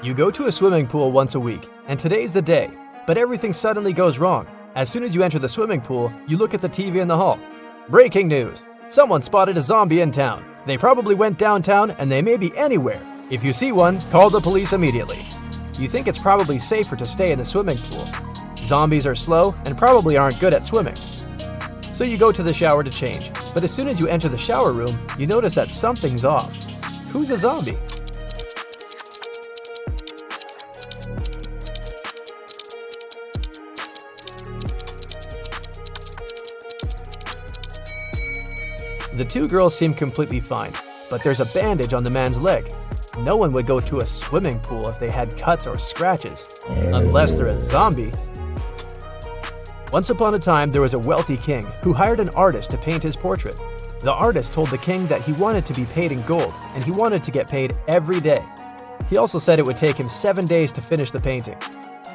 You go to a swimming pool once a week, and today's the day, but everything suddenly goes wrong. As soon as you enter the swimming pool, you look at the TV in the hall. Breaking news! Someone spotted a zombie in town. They probably went downtown, and they may be anywhere. If you see one, call the police immediately. You think it's probably safer to stay in the swimming pool. Zombies are slow and probably aren't good at swimming. So you go to the shower to change, but as soon as you enter the shower room, you notice that something's off. Who's a zombie? The two girls seem completely fine, but there's a bandage on the man's leg. No one would go to a swimming pool if they had cuts or scratches, unless they're a zombie. Once upon a time, there was a wealthy king who hired an artist to paint his portrait. The artist told the king that he wanted to be paid in gold, and he wanted to get paid every day. He also said it would take him 7 days to finish the painting.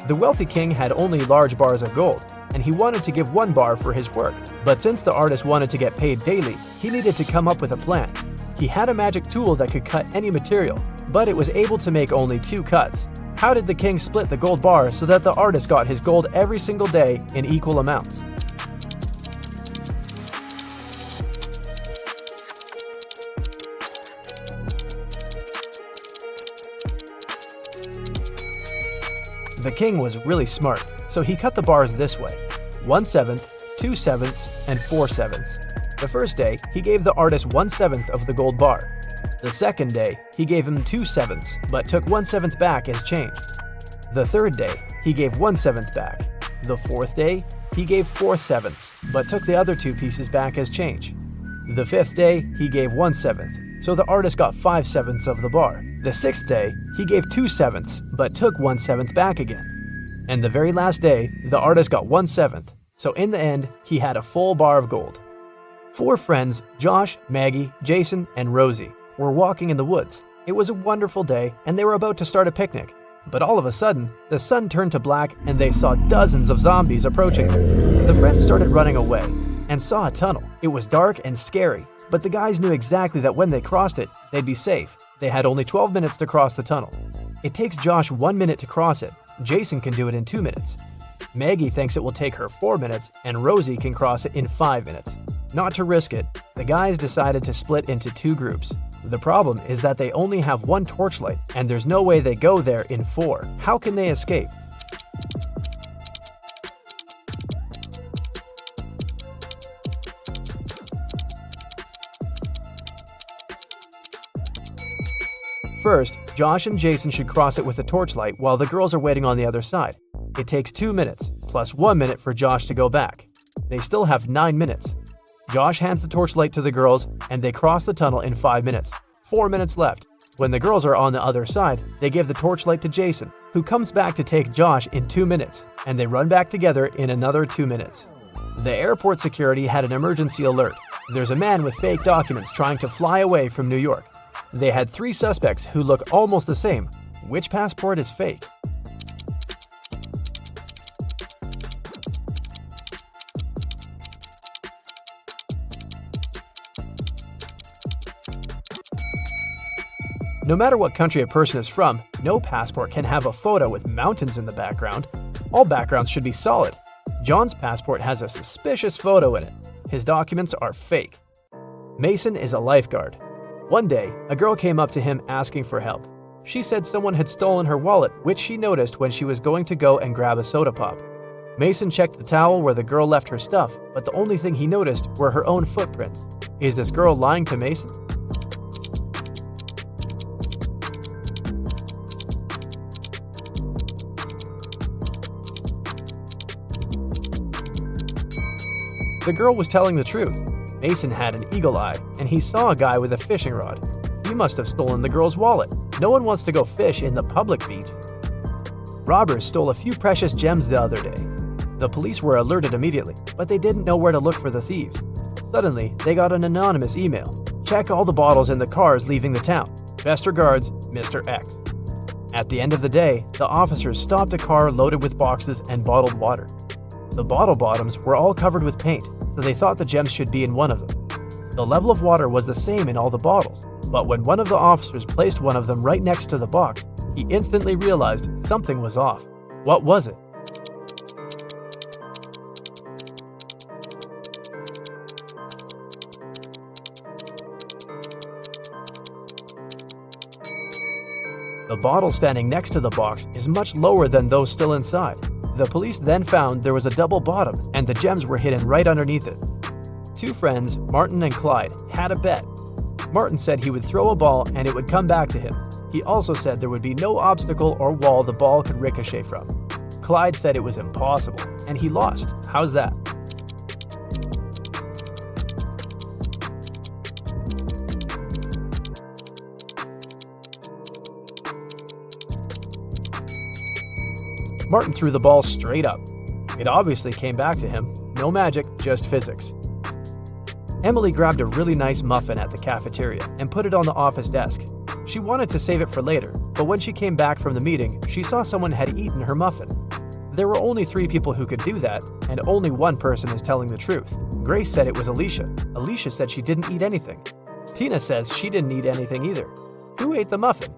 The wealthy king had only large bars of gold, and he wanted to give 1 bar for his work. But since the artist wanted to get paid daily, he needed to come up with a plan. He had a magic tool that could cut any material, but it was able to make only 2 cuts. How did the king split the gold bar so that the artist got his gold every single day in equal amounts? The king was really smart, so he cut the bars this way: 1/7, 2/7, and 4/7. The first day, he gave the artist 1/7 of the gold bar. The second day, he gave him 2/7, but took 1/7 back as change. The third day, he gave 1/7 back. The fourth day, he gave 4/7, but took the other 2 pieces back as change. The fifth day, he gave 1/7, so the artist got 5/7 of the bar. The sixth day, he gave 2/7, but took 1/7 back again. And the very last day, the artist got 1/7, so in the end, he had a full bar of gold. 4 friends, Josh, Maggie, Jason, and Rosie, were walking in the woods. It was a wonderful day, and they were about to start a picnic. But all of a sudden, the sun turned to black and they saw dozens of zombies approaching them. The friends started running away and saw a tunnel. It was dark and scary, but the guys knew exactly that when they crossed it, they'd be safe. They had only 12 minutes to cross the tunnel. It takes Josh 1 minute to cross it. Jason can do it in 2 minutes. Maggie thinks it will take her 4 minutes, and Rosie can cross it in 5 minutes. Not to risk it, the guys decided to split into 2 groups. The problem is that they only have 1 torchlight, and there's no way they go there in 4. How can they escape? First, Josh and Jason should cross it with a torchlight while the girls are waiting on the other side. It takes 2 minutes, plus 1 minute for Josh to go back. They still have 9 minutes. Josh hands the torchlight to the girls, and they cross the tunnel in 5 minutes. 4 minutes left. When the girls are on the other side, they give the torchlight to Jason, who comes back to take Josh in 2 minutes, and they run back together in another 2 minutes. The airport security had an emergency alert. There's a man with fake documents trying to fly away from New York. They had 3 suspects who look almost the same. Which passport is fake? No matter what country a person is from, no passport can have a photo with mountains in the background. All backgrounds should be solid. John's passport has a suspicious photo in it. His documents are fake. Mason is a lifeguard. One day, a girl came up to him asking for help. She said someone had stolen her wallet, which she noticed when she was going to go and grab a soda pop. Mason checked the towel where the girl left her stuff, but the only thing he noticed were her own footprints. Is this girl lying to Mason? The girl was telling the truth. Mason had an eagle eye, and he saw a guy with a fishing rod. He must have stolen the girl's wallet. No one wants to go fish in the public beach. Robbers stole a few precious gems the other day. The police were alerted immediately, but they didn't know where to look for the thieves. Suddenly, they got an anonymous email. Check all the bottles in the cars leaving the town. Best regards, Mr. X. At the end of the day, the officers stopped a car loaded with boxes and bottled water. The bottle bottoms were all covered with paint, so they thought the gems should be in one of them. The level of water was the same in all the bottles, but when one of the officers placed one of them right next to the box, He instantly realized something was off. What was it? The bottle standing next to the box is much lower than those still inside. The police then found there was a double bottom and the gems were hidden right underneath it. Two friends, Martin and Clyde, had a bet. Martin said he would throw a ball and it would come back to him. He also said there would be no obstacle or wall the ball could ricochet from. Clyde said it was impossible, and he lost. How's that? Martin threw the ball straight up. It obviously came back to him. No magic, just physics. Emily grabbed a really nice muffin at the cafeteria and put it on the office desk. She wanted to save it for later, but when she came back from the meeting, she saw someone had eaten her muffin. There were only 3 people who could do that, and only one person is telling the truth. Grace said it was Alicia. Alicia said she didn't eat anything. Tina says she didn't eat anything either. Who ate the muffin?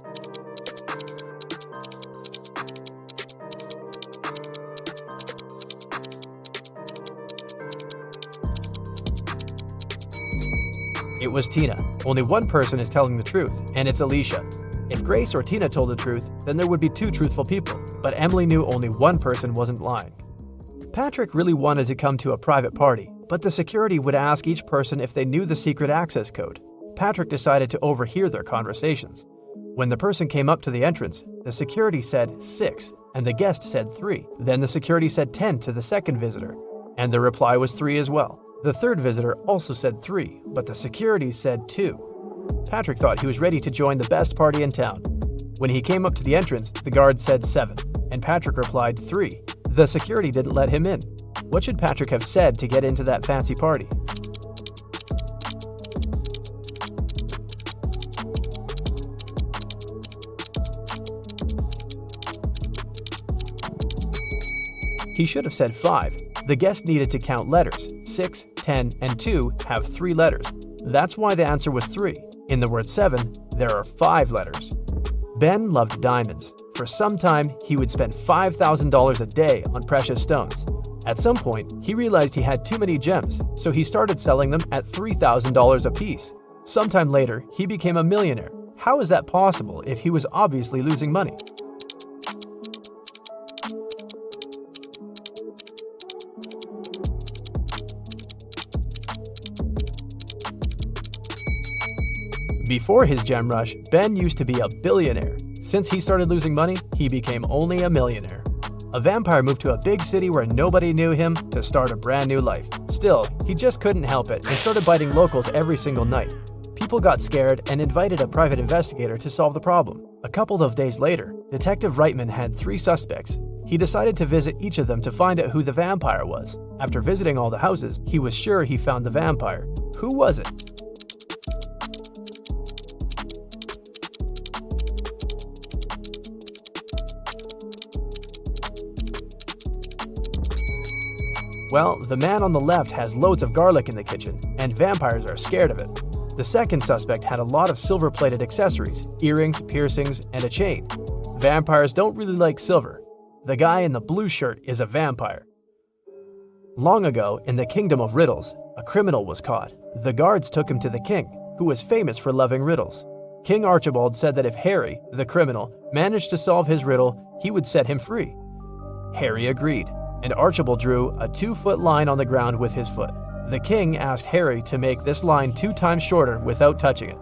It was Tina. Only one person is telling the truth, and it's Alicia. If Grace or Tina told the truth, then there would be 2 truthful people, but Emily knew only one person wasn't lying. Patrick really wanted to come to a private party, but the security would ask each person if they knew the secret access code. Patrick decided to overhear their conversations. When the person came up to the entrance, the security said 6, and the guest said 3. Then the security said 10 to the second visitor, and the reply was 3 as well. The third visitor also said 3, but the security said 2. Patrick thought he was ready to join the best party in town. When he came up to the entrance, the guard said 7, and Patrick replied 3. The security didn't let him in. What should Patrick have said to get into that fancy party? He should have said 5. The guest needed to count letters. 6, 10, and 2 have 3 letters. That's why the answer was 3. In the word 7, there are 5 letters. Ben loved diamonds. For some time, he would spend $5,000 a day on precious stones. At some point, he realized he had too many gems, so he started selling them at $3,000 a piece. Sometime later, he became a millionaire. How is that possible if he was obviously losing money? Before his gem rush, Ben used to be a billionaire. Since he started losing money, he became only a millionaire. A vampire moved to a big city where nobody knew him to start a brand new life. Still, he just couldn't help it and started biting locals every single night. People got scared and invited a private investigator to solve the problem. A couple of days later, Detective Reitman had 3 suspects. He decided to visit each of them to find out who the vampire was. After visiting all the houses, he was sure he found the vampire. Who was it? Well, the man on the left has loads of garlic in the kitchen, and vampires are scared of it. The second suspect had a lot of silver-plated accessories, earrings, piercings, and a chain. Vampires don't really like silver. The guy in the blue shirt is a vampire. Long ago, in the kingdom of Riddles, a criminal was caught. The guards took him to the king, who was famous for loving riddles. King Archibald said that if Harry, the criminal, managed to solve his riddle, he would set him free. Harry agreed, and Archibald drew a 2-foot line on the ground with his foot. The king asked Harry to make this line 2 times shorter without touching it.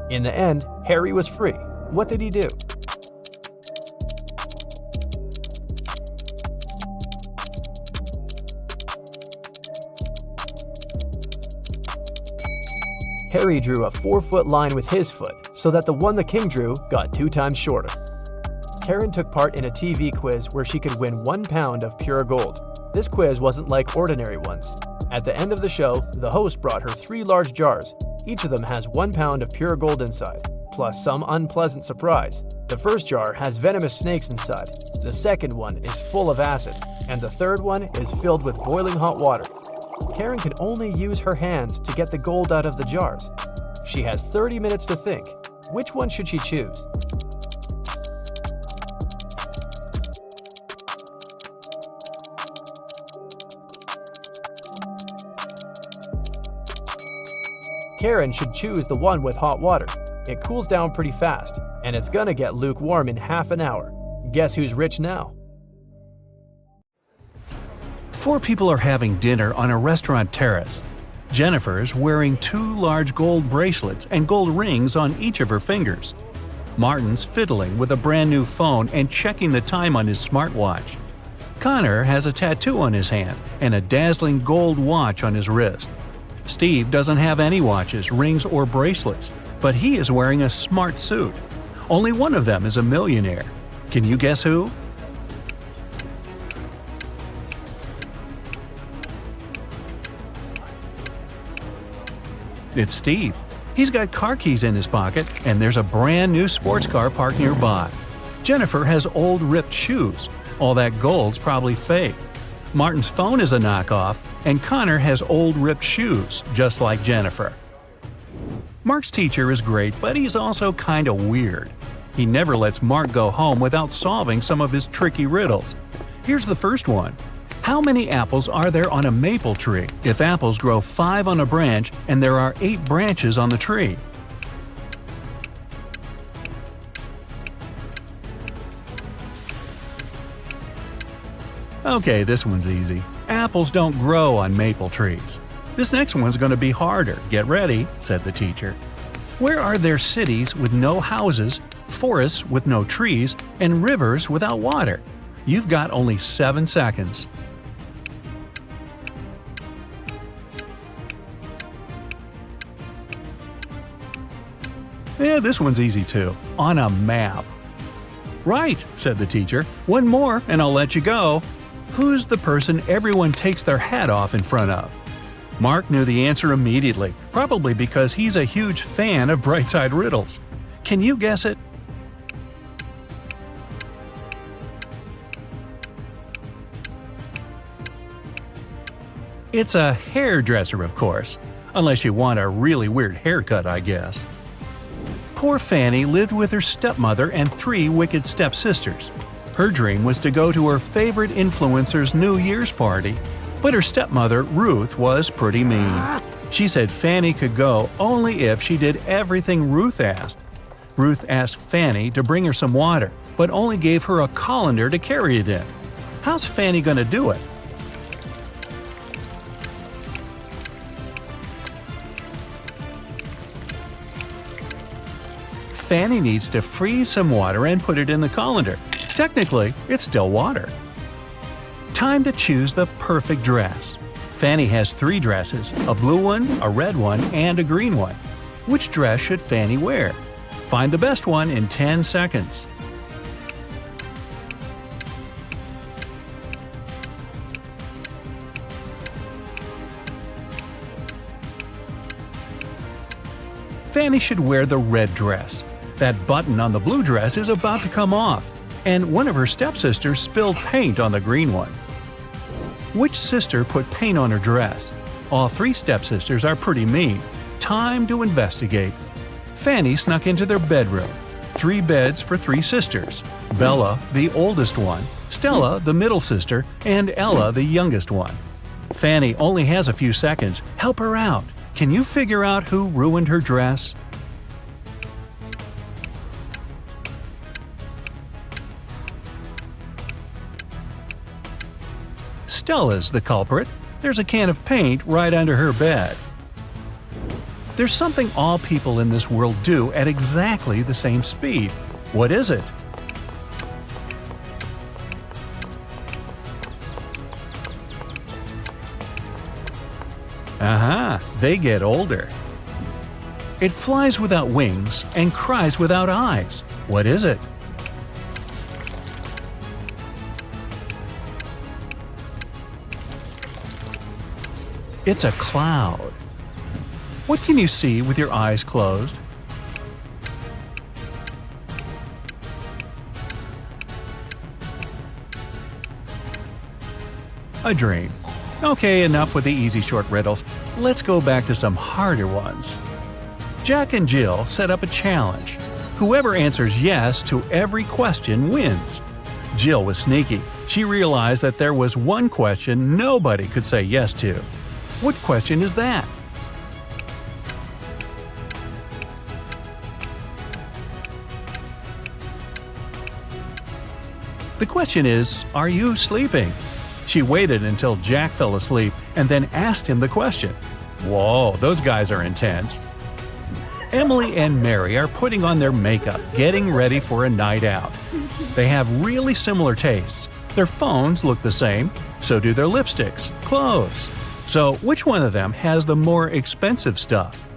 In the end, Harry was free. What did he do? Harry drew a 4-foot line with his foot, so that the one the king drew got 2 times shorter. Karen took part in a TV quiz where she could win 1 pound of pure gold. This quiz wasn't like ordinary ones. At the end of the show, the host brought her 3 large jars. Each of them has 1 pound of pure gold inside, plus some unpleasant surprise. The first jar has venomous snakes inside, the second one is full of acid, and the third one is filled with boiling hot water. Karen can only use her hands to get the gold out of the jars. She has 30 minutes to think. Which one should she choose? Karen should choose the one with hot water. It cools down pretty fast, and it's gonna get lukewarm in half an hour. Guess who's rich now? 4 people are having dinner on a restaurant terrace. Jennifer's wearing 2 large gold bracelets and gold rings on each of her fingers. Martin's fiddling with a brand new phone and checking the time on his smartwatch. Connor has a tattoo on his hand and a dazzling gold watch on his wrist. Steve doesn't have any watches, rings, or bracelets, but he is wearing a smart suit. Only one of them is a millionaire. Can you guess who? It's Steve. He's got car keys in his pocket, and there's a brand new sports car parked nearby. Jennifer has old ripped shoes. All that gold's probably fake. Martin's phone is a knockoff, and Connor has old ripped shoes, just like Jennifer. Mark's teacher is great, but he's also kinda weird. He never lets Mark go home without solving some of his tricky riddles. Here's the first one. How many apples are there on a maple tree if apples grow 5 on a branch and there are 8 branches on the tree? Okay, this one's easy. Apples don't grow on maple trees. This next one's going to be harder. Get ready, said the teacher. Where are there cities with no houses, forests with no trees, and rivers without water? You've got only 7 seconds. Yeah, this one's easy too. On a map. Right, said the teacher. One more and I'll let you go. Who's the person everyone takes their hat off in front of? Mark knew the answer immediately, probably because he's a huge fan of Brightside Riddles. Can you guess it? It's a hairdresser, of course. Unless you want a really weird haircut, I guess. Poor Fanny lived with her stepmother and 3 wicked stepsisters. Her dream was to go to her favorite influencer's New Year's party, but her stepmother, Ruth, was pretty mean. She said Fanny could go only if she did everything Ruth asked. Ruth asked Fanny to bring her some water, but only gave her a colander to carry it in. How's Fanny gonna do it? Fanny needs to freeze some water and put it in the colander. Technically, it's still water. Time to choose the perfect dress. Fanny has 3 dresses, a blue one, a red one, and a green one. Which dress should Fanny wear? Find the best one in 10 seconds. Fanny should wear the red dress. That button on the blue dress is about to come off, and one of her stepsisters spilled paint on the green one. Which sister put paint on her dress? All 3 stepsisters are pretty mean. Time to investigate. Fanny snuck into their bedroom. 3 beds for 3 sisters. Bella, the oldest one, Stella, the middle sister, and Ella, the youngest one. Fanny only has a few seconds. Help her out. Can you figure out who ruined her dress? Stella's the culprit. There's a can of paint right under her bed. There's something all people in this world do at exactly the same speed. What is it? Aha! They get older. It flies without wings and cries without eyes. What is it? It's a cloud. What can you see with your eyes closed? A dream. Okay, enough with the easy short riddles. Let's go back to some harder ones. Jack and Jill set up a challenge. Whoever answers yes to every question wins. Jill was sneaky. She realized that there was one question nobody could say yes to. What question is that? The question is, are you sleeping? She waited until Jack fell asleep and then asked him the question. Whoa, those guys are intense. Emily and Mary are putting on their makeup, getting ready for a night out. They have really similar tastes. Their phones look the same, so do their lipsticks, clothes. So which one of them has the more expensive stuff?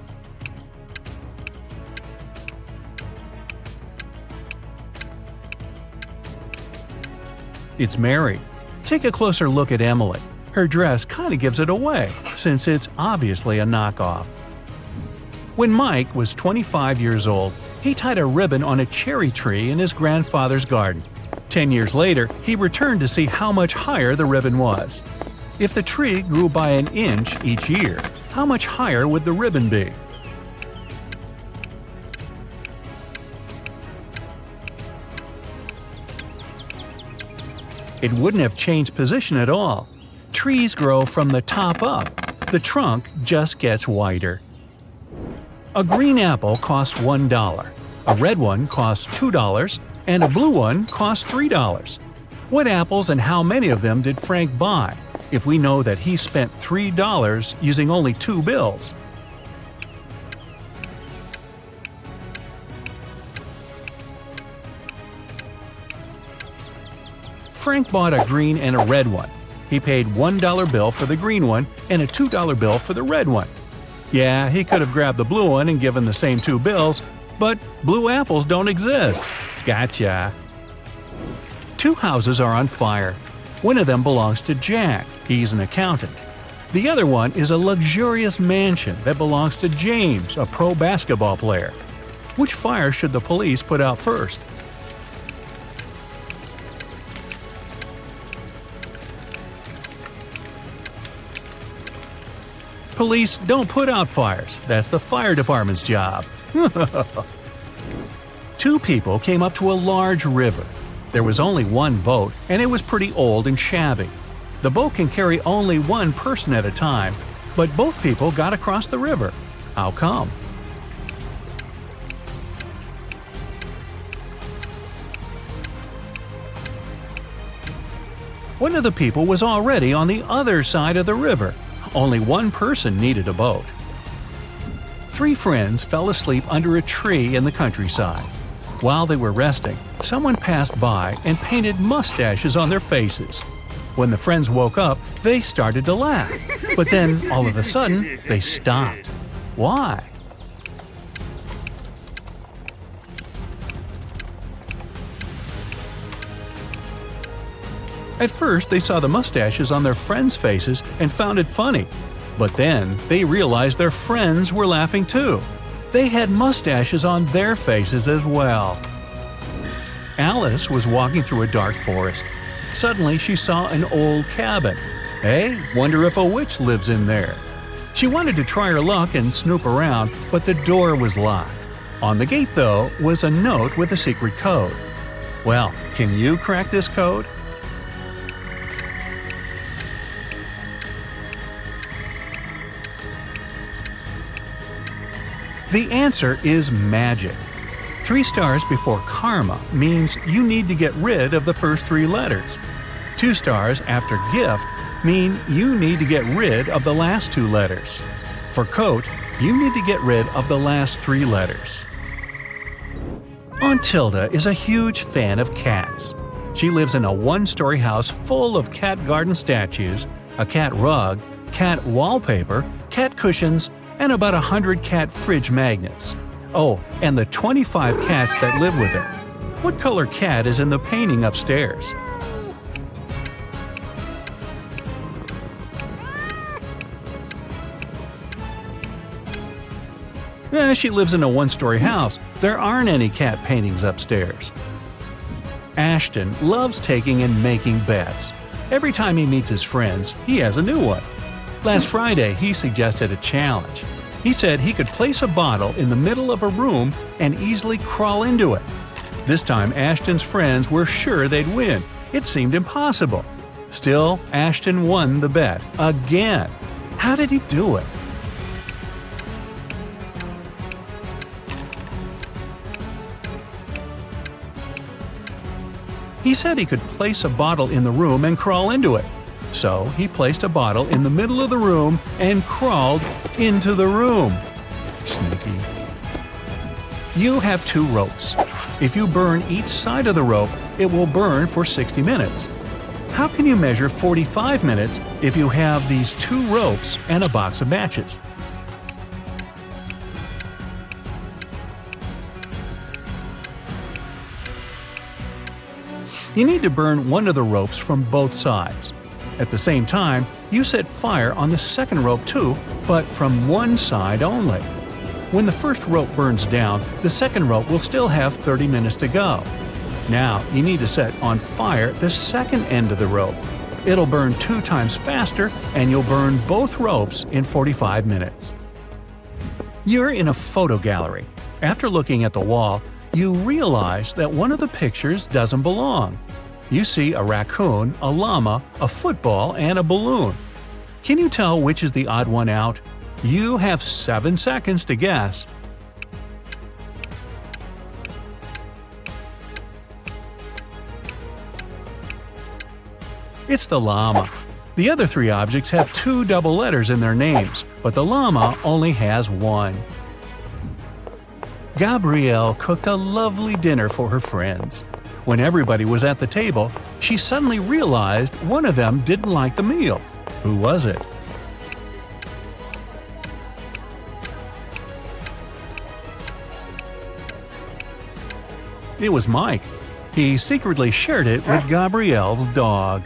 It's Mary. Take a closer look at Emily. Her dress kind of gives it away, since it's obviously a knockoff. When Mike was 25 years old, he tied a ribbon on a cherry tree in his grandfather's garden. 10 years later, he returned to see how much higher the ribbon was. If the tree grew by an inch each year, how much higher would the ribbon be? It wouldn't have changed position at all. Trees grow from the top up. The trunk just gets wider. A green apple costs $1, a red one costs $2, and a blue one costs $3. What apples and how many of them did Frank buy, if we know that he spent $3 using only 2 bills? Frank bought a green and a red one. He paid $1 bill for the green one and a $2 bill for the red one. Yeah, he could have grabbed the blue one and given the same 2 bills, but blue apples don't exist. Gotcha. 2 houses are on fire. One of them belongs to Jack. He's an accountant. The other one is a luxurious mansion that belongs to James, a pro basketball player. Which fire should the police put out first? Police don't put out fires. That's the fire department's job. 2 people came up to a large river. There was only one boat, and it was pretty old and shabby. The boat can carry only one person at a time, but both people got across the river. How come? One of the people was already on the other side of the river. Only one person needed a boat. 3 friends fell asleep under a tree in the countryside. While they were resting, someone passed by and painted mustaches on their faces. When the friends woke up, they started to laugh. But then, all of a sudden, they stopped. Why? At first, they saw the mustaches on their friends' faces and found it funny. But then, they realized their friends were laughing too. They had mustaches on their faces as well. Alice was walking through a dark forest. Suddenly, she saw an old cabin. Hey, wonder if a witch lives in there. She wanted to try her luck and snoop around, but the door was locked. On the gate, though, was a note with a secret code. Well, can you crack this code? The answer is magic. 3 stars before karma means you need to get rid of the first 3 letters. 2 stars after gift mean you need to get rid of the last 2 letters. For coat, you need to get rid of the last 3 letters. Aunt Tilda is a huge fan of cats. She lives in a 1-story house full of cat garden statues, a cat rug, cat wallpaper, cat cushions, and about 100 cat fridge magnets. Oh, and the 25 cats that live with her. What color cat is in the painting upstairs? She lives in a 1-story house. There aren't any cat paintings upstairs. Ashton loves taking and making bets. Every time he meets his friends, he has a new one. Last Friday, he suggested a challenge. He said he could place a bottle in the middle of a room and easily crawl into it. This time, Ashton's friends were sure they'd win. It seemed impossible. Still, Ashton won the bet. Again. How did he do it? He said he could place a bottle in the room and crawl into it. So he placed a bottle in the middle of the room and crawled into the room. Sneaky. You have 2 ropes. If you burn each side of the rope, it will burn for 60 minutes. How can you measure 45 minutes if you have these 2 ropes and a box of matches? You need to burn one of the ropes from both sides. At the same time, you set fire on the second rope too, but from one side only. When the first rope burns down, the second rope will still have 30 minutes to go. Now, you need to set on fire the second end of the rope. It'll burn 2 times faster, and you'll burn both ropes in 45 minutes. You're in a photo gallery. After looking at the wall, you realize that one of the pictures doesn't belong. You see a raccoon, a llama, a football, and a balloon. Can you tell which is the odd one out? You have 7 seconds to guess. It's the llama. The other 3 objects have 2 double letters in their names, but the llama only has 1. Gabrielle cooked a lovely dinner for her friends. When everybody was at the table, she suddenly realized one of them didn't like the meal. Who was it? It was Mike. He secretly shared it with Gabrielle's dog.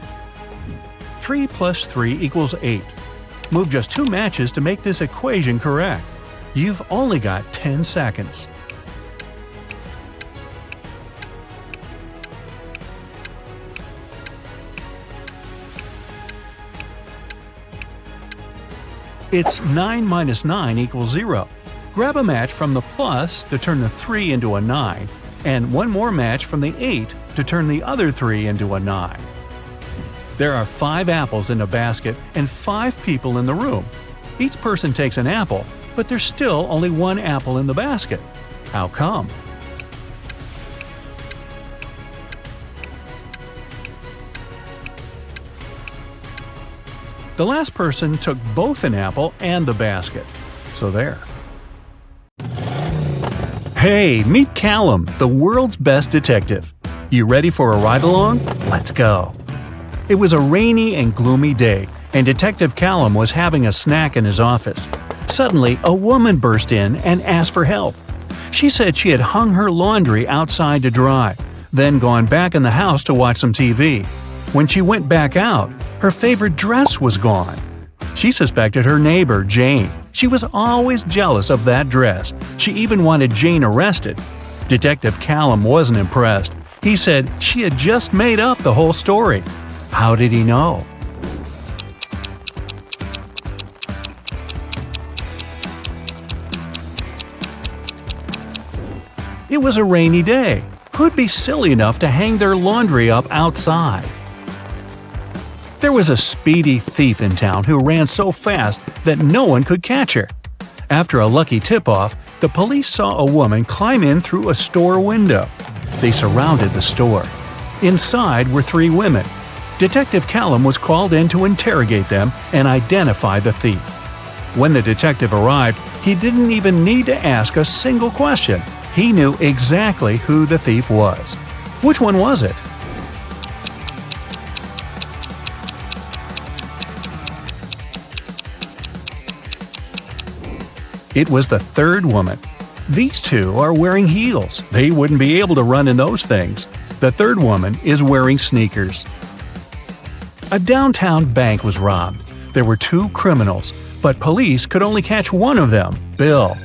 3 plus 3 equals 8. Move just 2 matches to make this equation correct. You've only got 10 seconds. It's 9 minus 9 equals 0. Grab a match from the plus to turn the 3 into a 9, and one more match from the 8 to turn the other 3 into a 9. There are 5 apples in a basket and 5 people in the room. Each person takes an apple, but there's still only 1 apple in the basket. How come? The last person took both an apple and the basket. So there. Hey, meet Callum, the world's best detective. You ready for a ride-along? Let's go. It was a rainy and gloomy day, and Detective Callum was having a snack in his office. Suddenly, a woman burst in and asked for help. She said she had hung her laundry outside to dry, then gone back in the house to watch some TV. When she went back out, her favorite dress was gone. She suspected her neighbor, Jane. She was always jealous of that dress. She even wanted Jane arrested. Detective Callum wasn't impressed. He said she had just made up the whole story. How did he know? It was a rainy day. Who'd be silly enough to hang their laundry up outside? There was a speedy thief in town who ran so fast that no one could catch her. After a lucky tip-off, the police saw a woman climb in through a store window. They surrounded the store. Inside were 3 women. Detective Callum was called in to interrogate them and identify the thief. When the detective arrived, he didn't even need to ask a single question. He knew exactly who the thief was. Which one was it? It was the third woman. These 2 are wearing heels. They wouldn't be able to run in those things. The third woman is wearing sneakers. A downtown bank was robbed. There were 2 criminals, but police could only catch one of them, Bill.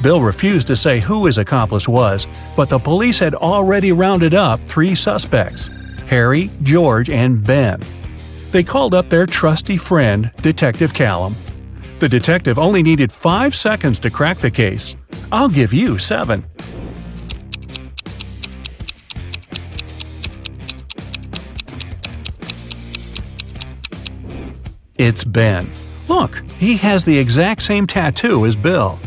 Bill refused to say who his accomplice was, but the police had already rounded up 3 suspects: Harry, George, and Ben. They called up their trusty friend, Detective Callum. The detective only needed 5 seconds to crack the case. I'll give you 7. It's Ben. Look, he has the exact same tattoo as Bill.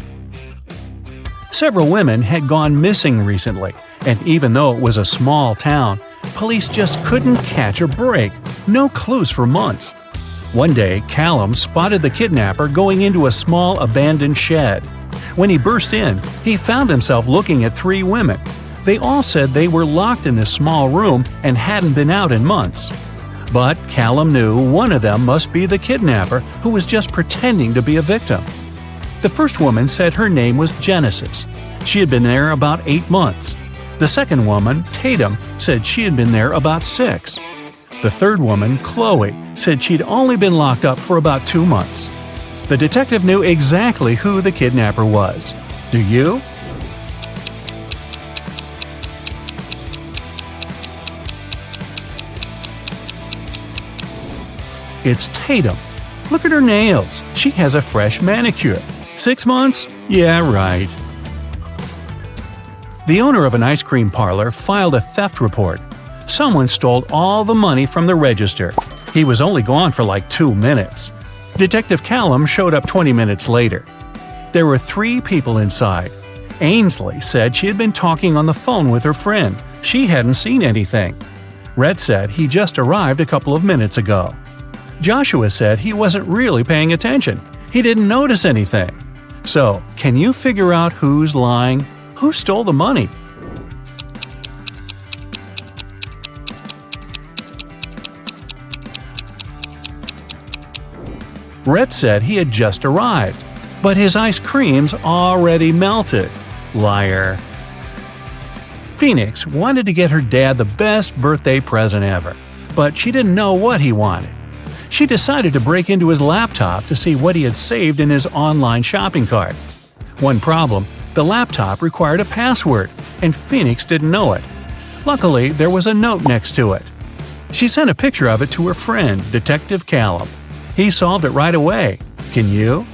Several women had gone missing recently, and even though it was a small town, Police just couldn't catch a break. No clues for months. One day, Callum spotted the kidnapper going into a small abandoned shed. When he burst in, he found himself looking at 3 women. They all said they were locked in this small room and hadn't been out in months. But Callum knew one of them must be the kidnapper who was just pretending to be a victim. The first woman said her name was Genesis. She had been there about 8 months. The second woman, Tatum, said she had been there about 6. The third woman, Chloe, said she'd only been locked up for about 2 months. The detective knew exactly who the kidnapper was. Do you? It's Tatum. Look at her nails. She has a fresh manicure. 6 months? Yeah, right. The owner of an ice cream parlor filed a theft report. Someone stole all the money from the register. He was only gone for like 2 minutes. Detective Callum showed up 20 minutes later. There were 3 people inside. Ainsley said she had been talking on the phone with her friend. She hadn't seen anything. Rhett said he just arrived a couple of minutes ago. Joshua said he wasn't really paying attention. He didn't notice anything. So, can you figure out who's lying? Who stole the money? Rhett said he had just arrived, but his ice cream's already melted. Liar. Phoenix wanted to get her dad the best birthday present ever, but she didn't know what he wanted. She decided to break into his laptop to see what he had saved in his online shopping cart. One problem, the laptop required a password, and Phoenix didn't know it. Luckily, there was a note next to it. She sent a picture of it to her friend, Detective Callum. He solved it right away. Can you?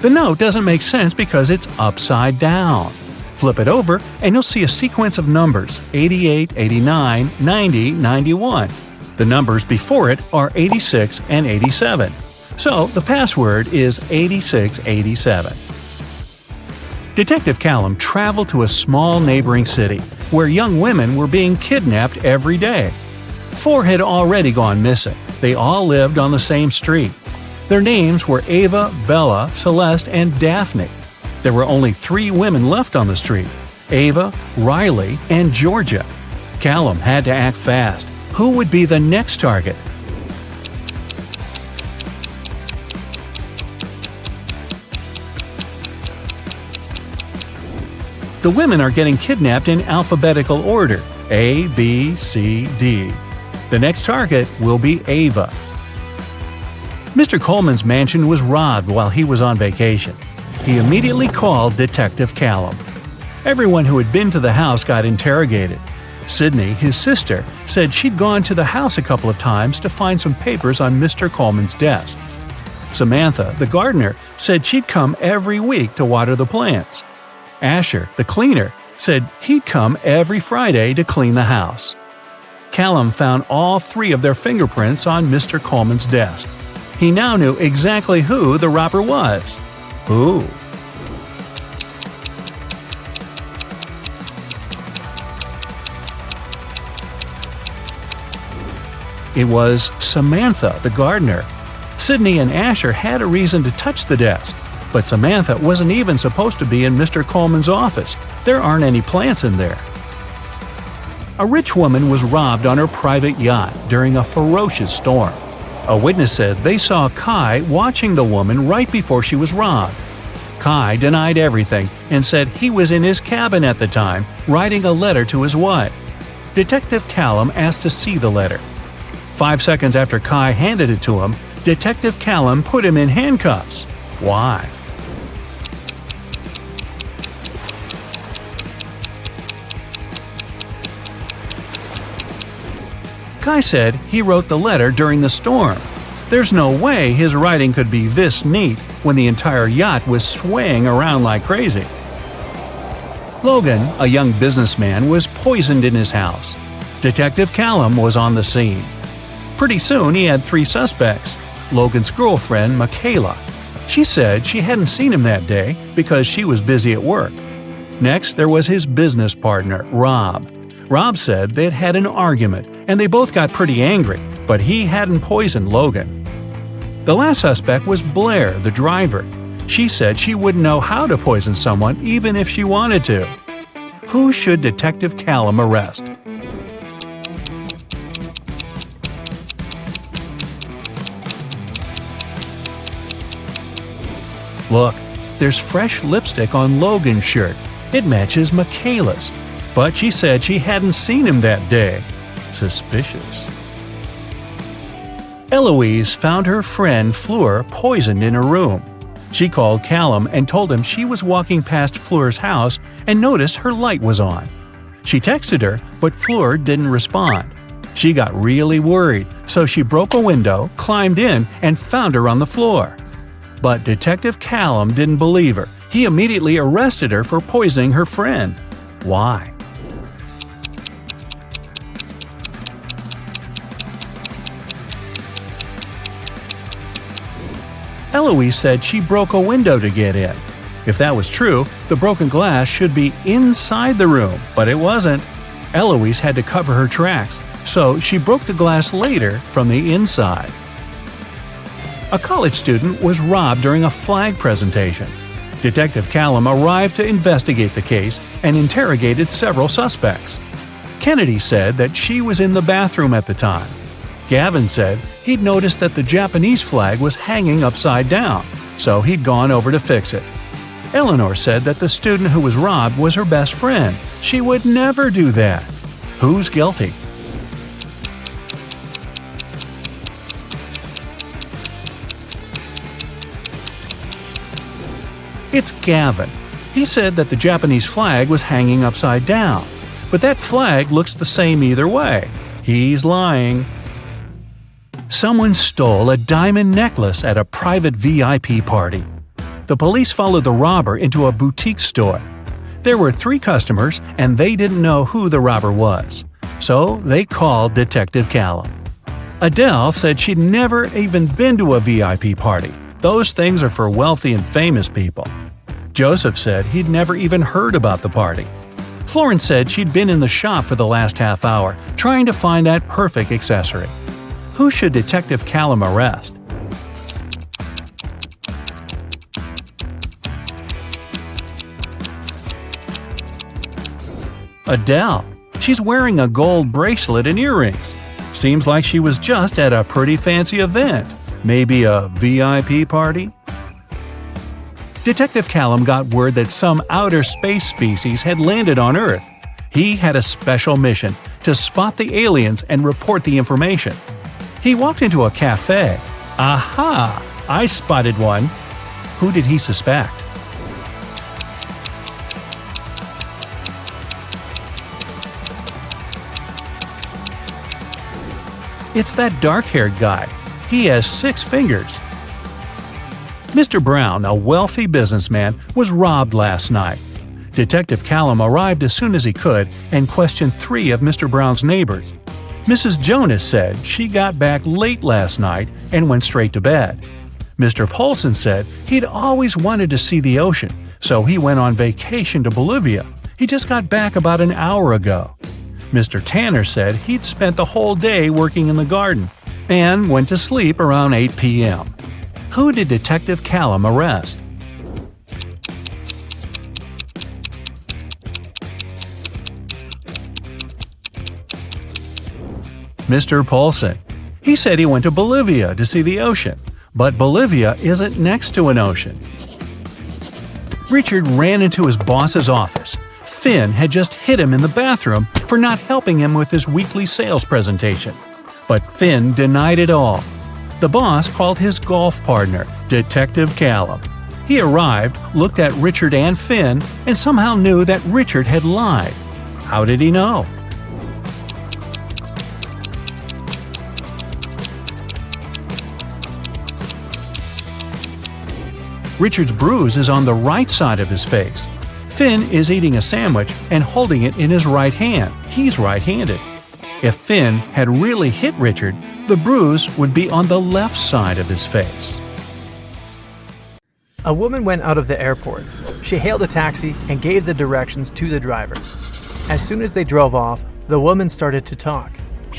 The note doesn't make sense because it's upside down. Flip it over and you'll see a sequence of numbers 88, 89, 90, 91. The numbers before it are 86 and 87. So the password is 8687. Detective Callum traveled to a small neighboring city where young women were being kidnapped every day. 4 had already gone missing. They all lived on the same street. Their names were Ava, Bella, Celeste, and Daphne. There were only 3 women left on the street: Ava, Riley, and Georgia. Callum had to act fast. Who would be the next target? The women are getting kidnapped in alphabetical order: A, B, C, D. The next target will be Ava. Mr. Coleman's mansion was robbed while he was on vacation. He immediately called Detective Callum. Everyone who had been to the house got interrogated. Sydney, his sister, said she'd gone to the house a couple of times to find some papers on Mr. Coleman's desk. Samantha, the gardener, said she'd come every week to water the plants. Asher, the cleaner, said he'd come every Friday to clean the house. Callum found all 3 of their fingerprints on Mr. Coleman's desk. He now knew exactly who the robber was. Who? It was Samantha, the gardener. Sydney and Asher had a reason to touch the desk, but Samantha wasn't even supposed to be in Mr. Coleman's office. There aren't any plants in there. A rich woman was robbed on her private yacht during a ferocious storm. A witness said they saw Kai watching the woman right before she was robbed. Kai denied everything and said he was in his cabin at the time writing a letter to his wife. Detective Callum asked to see the letter. 5 seconds after Kai handed it to him, Detective Callum put him in handcuffs. Why? Kai said he wrote the letter during the storm. There's no way his writing could be this neat when the entire yacht was swaying around like crazy. Logan, a young businessman, was poisoned in his house. Detective Callum was on the scene. Pretty soon he had 3 suspects: Logan's girlfriend, Michaela, She said she hadn't seen him that day because she was busy at work. Next, there was his business partner, Rob. Rob said they'd had an argument and they both got pretty angry, but he hadn't poisoned Logan. The last suspect was Blair, the driver. She said she wouldn't know how to poison someone even if she wanted to. Who should Detective Callum arrest? Look, there's fresh lipstick on Logan's shirt. It matches Michaela's. But she said she hadn't seen him that day. Suspicious. Eloise found her friend Fleur poisoned in her room. She called Callum and told him she was walking past Fleur's house and noticed her light was on. She texted her, but Fleur didn't respond. She got really worried, so she broke a window, climbed in, and found her on the floor. But Detective Callum didn't believe her. He immediately arrested her for poisoning her friend. Why? Eloise said she broke a window to get in. If that was true, the broken glass should be inside the room, but it wasn't. Eloise had to cover her tracks, so she broke the glass later from the inside. A college student was robbed during a flag presentation. Detective Callum arrived to investigate the case and interrogated several suspects. Kennedy said that she was in the bathroom at the time. Gavin said he'd noticed that the Japanese flag was hanging upside down, so he'd gone over to fix it. Eleanor said that the student who was robbed was her best friend. She would never do that. Who's guilty? It's Gavin. He said that the Japanese flag was hanging upside down, but that flag looks the same either way. He's lying. Someone stole a diamond necklace at a private VIP party. The police followed the robber into a boutique store. There were 3 customers, and they didn't know who the robber was. So they called Detective Callum. Adele said she'd never even been to a VIP party. Those things are for wealthy and famous people. Joseph said he'd never even heard about the party. Florence said she'd been in the shop for the last half hour, trying to find that perfect accessory. Who should Detective Callum arrest? Adele. She's wearing a gold bracelet and earrings. Seems like she was just at a pretty fancy event. Maybe a VIP party? Detective Callum got word that some outer space species had landed on Earth. He had a special mission to spot the aliens and report the information. He walked into a cafe. Aha! I spotted one. Who did he suspect? It's that dark-haired guy. He has 6 fingers. Mr. Brown, a wealthy businessman, was robbed last night. Detective Callum arrived as soon as he could and questioned 3 of Mr. Brown's neighbors. Mrs. Jonas said she got back late last night and went straight to bed. Mr. Polson said he'd always wanted to see the ocean, so he went on vacation to Bolivia. He just got back about an hour ago. Mr. Tanner said he'd spent the whole day working in the garden and went to sleep around 8 p.m. Who did Detective Callum arrest? Mr. Polson. He said he went to Bolivia to see the ocean, but Bolivia isn't next to an ocean. Richard ran into his boss's office. Finn had just hit him in the bathroom for not helping him with his weekly sales presentation. But Finn denied it all. The boss called his golf partner, Detective Callum. He arrived, looked at Richard and Finn, and somehow knew that Richard had lied. How did he know? Richard's bruise is on the right side of his face. Finn is eating a sandwich and holding it in his right hand. He's right-handed. If Finn had really hit Richard, the bruise would be on the left side of his face. A woman went out of the airport. She hailed a taxi and gave the directions to the driver. As soon as they drove off, the woman started to talk.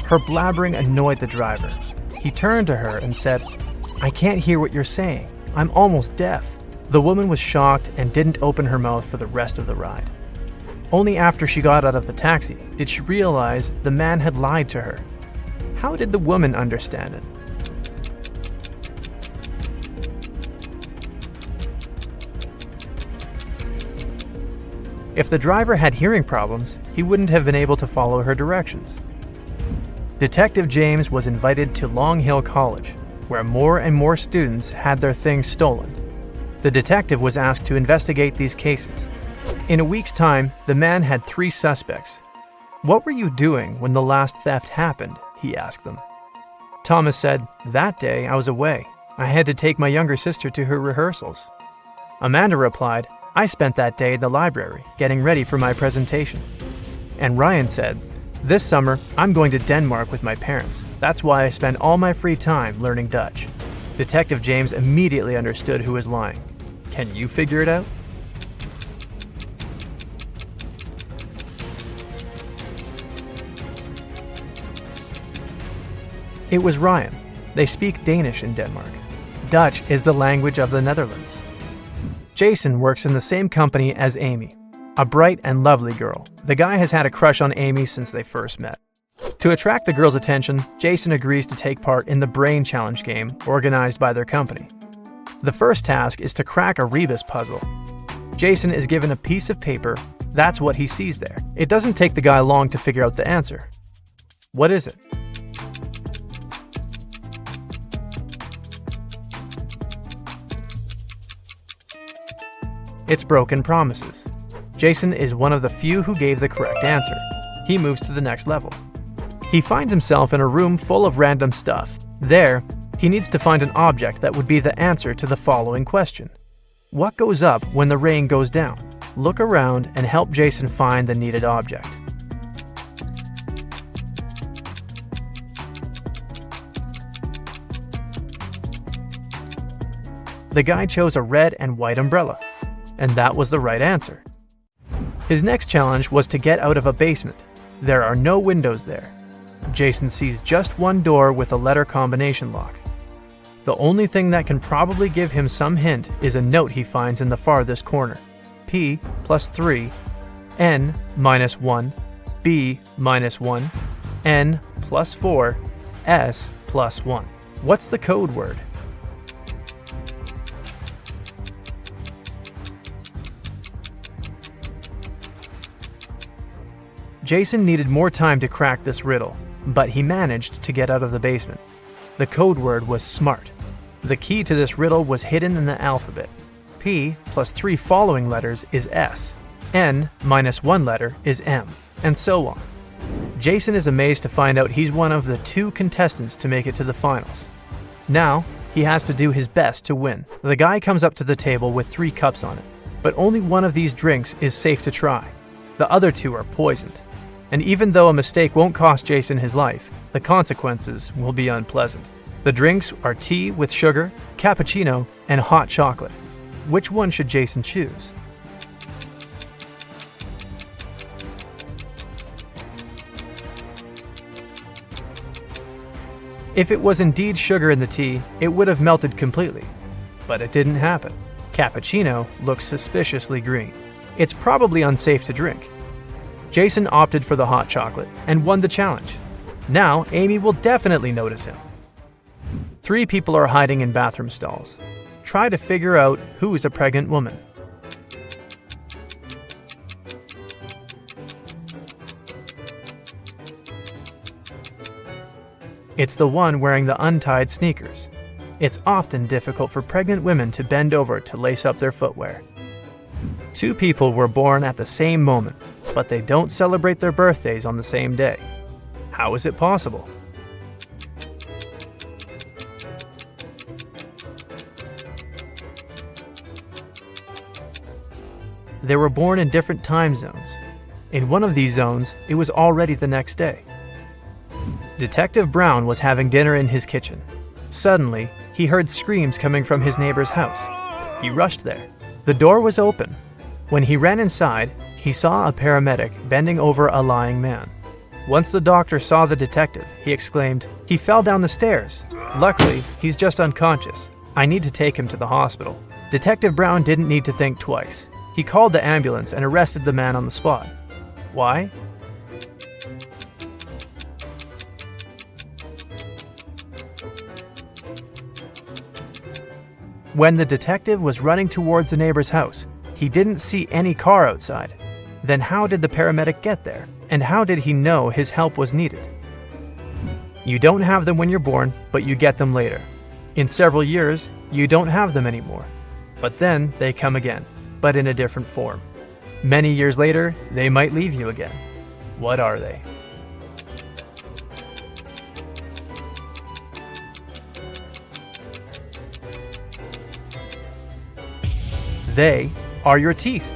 Her blabbering annoyed the driver. He turned to her and said, "I can't hear what you're saying. I'm almost deaf." The woman was shocked and didn't open her mouth for the rest of the ride. Only after she got out of the taxi did she realize the man had lied to her. How did the woman understand it? If the driver had hearing problems, he wouldn't have been able to follow her directions. Detective James was invited to Long Hill College, where more and more students had their things stolen. The detective was asked to investigate these cases. In a week's time, the man had 3 suspects. "What were you doing when the last theft happened?" he asked them. Thomas said, "That day I was away. I had to take my younger sister to her rehearsals." Amanda replied, "I spent that day in the library, getting ready for my presentation." And Ryan said, "This summer, I'm going to Denmark with my parents. That's why I spend all my free time learning Dutch." Detective James immediately understood who was lying. Can you figure it out? It was Ryan. They speak Danish in Denmark. Dutch is the language of the Netherlands. Jason works in the same company as Amy, a bright and lovely girl. The guy has had a crush on Amy since they first met. To attract the girl's attention, Jason agrees to take part in the Brain Challenge game organized by their company. The first task is to crack a rebus puzzle. Jason is given a piece of paper. That's what he sees there. It doesn't take the guy long to figure out the answer. What is it? It's broken promises. Jason is one of the few who gave the correct answer. He moves to the next level. He finds himself in a room full of random stuff. There, he needs to find an object that would be the answer to the following question. What goes up when the rain goes down? Look around and help Jason find the needed object. The guy chose a red and white umbrella, and that was the right answer. His next challenge was to get out of a basement. There are no windows there. Jason sees just one door with a letter combination lock. The only thing that can probably give him some hint is a note he finds in the farthest corner. P plus 3, N minus 1, B minus 1, N plus 4, S plus 1. What's the code word? Jason needed more time to crack this riddle, but he managed to get out of the basement. The code word was SMART. The key to this riddle was hidden in the alphabet. P plus 3 following letters is S. N minus 1 letter is M, and so on. Jason is amazed to find out he's one of the 2 contestants to make it to the finals. Now, he has to do his best to win. The guy comes up to the table with 3 cups on it, but only one of these drinks is safe to try. The other 2 are poisoned. And even though a mistake won't cost Jason his life, the consequences will be unpleasant. The drinks are tea with sugar, cappuccino, and hot chocolate. Which one should Jason choose? If it was indeed sugar in the tea, it would have melted completely. But it didn't happen. Cappuccino looks suspiciously green. It's probably unsafe to drink. Jason opted for the hot chocolate and won the challenge. Now, Amy will definitely notice him. 3 people are hiding in bathroom stalls. Try to figure out who's a pregnant woman. It's the one wearing the untied sneakers. It's often difficult for pregnant women to bend over to lace up their footwear. 2 people were born at the same moment, but they don't celebrate their birthdays on the same day. How is it possible? They were born in different time zones. In one of these zones, it was already the next day. Detective Brown was having dinner in his kitchen. Suddenly, he heard screams coming from his neighbor's house. He rushed there. The door was open. When he ran inside, he saw a paramedic bending over a lying man. Once the doctor saw the detective, he exclaimed, "He fell down the stairs. Luckily, he's just unconscious. I need to take him to the hospital." Detective Brown didn't need to think twice. He called the ambulance and arrested the man on the spot. Why? When the detective was running towards the neighbor's house, he didn't see any car outside. Then how did the paramedic get there? And how did he know his help was needed? You don't have them when you're born, but you get them later. In several years, you don't have them anymore. But then they come again, but in a different form. Many years later, they might leave you again. What are they? They are your teeth.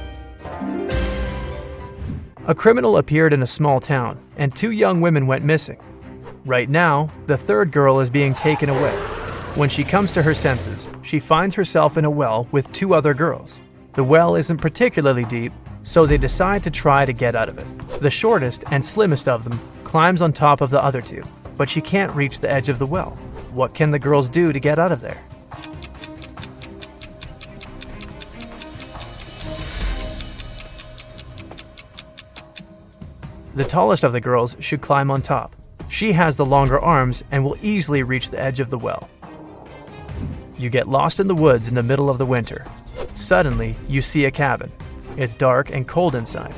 A criminal appeared in a small town, and 2 young women went missing. Right now, the 3rd girl is being taken away. When she comes to her senses, she finds herself in a well with 2 other girls. The well isn't particularly deep, so they decide to try to get out of it. The shortest and slimmest of them climbs on top of the other 2, but she can't reach the edge of the well. What can the girls do to get out of there? The tallest of the girls should climb on top. She has the longer arms and will easily reach the edge of the well. You get lost in the woods in the middle of the winter. Suddenly, you see a cabin. It's dark and cold inside.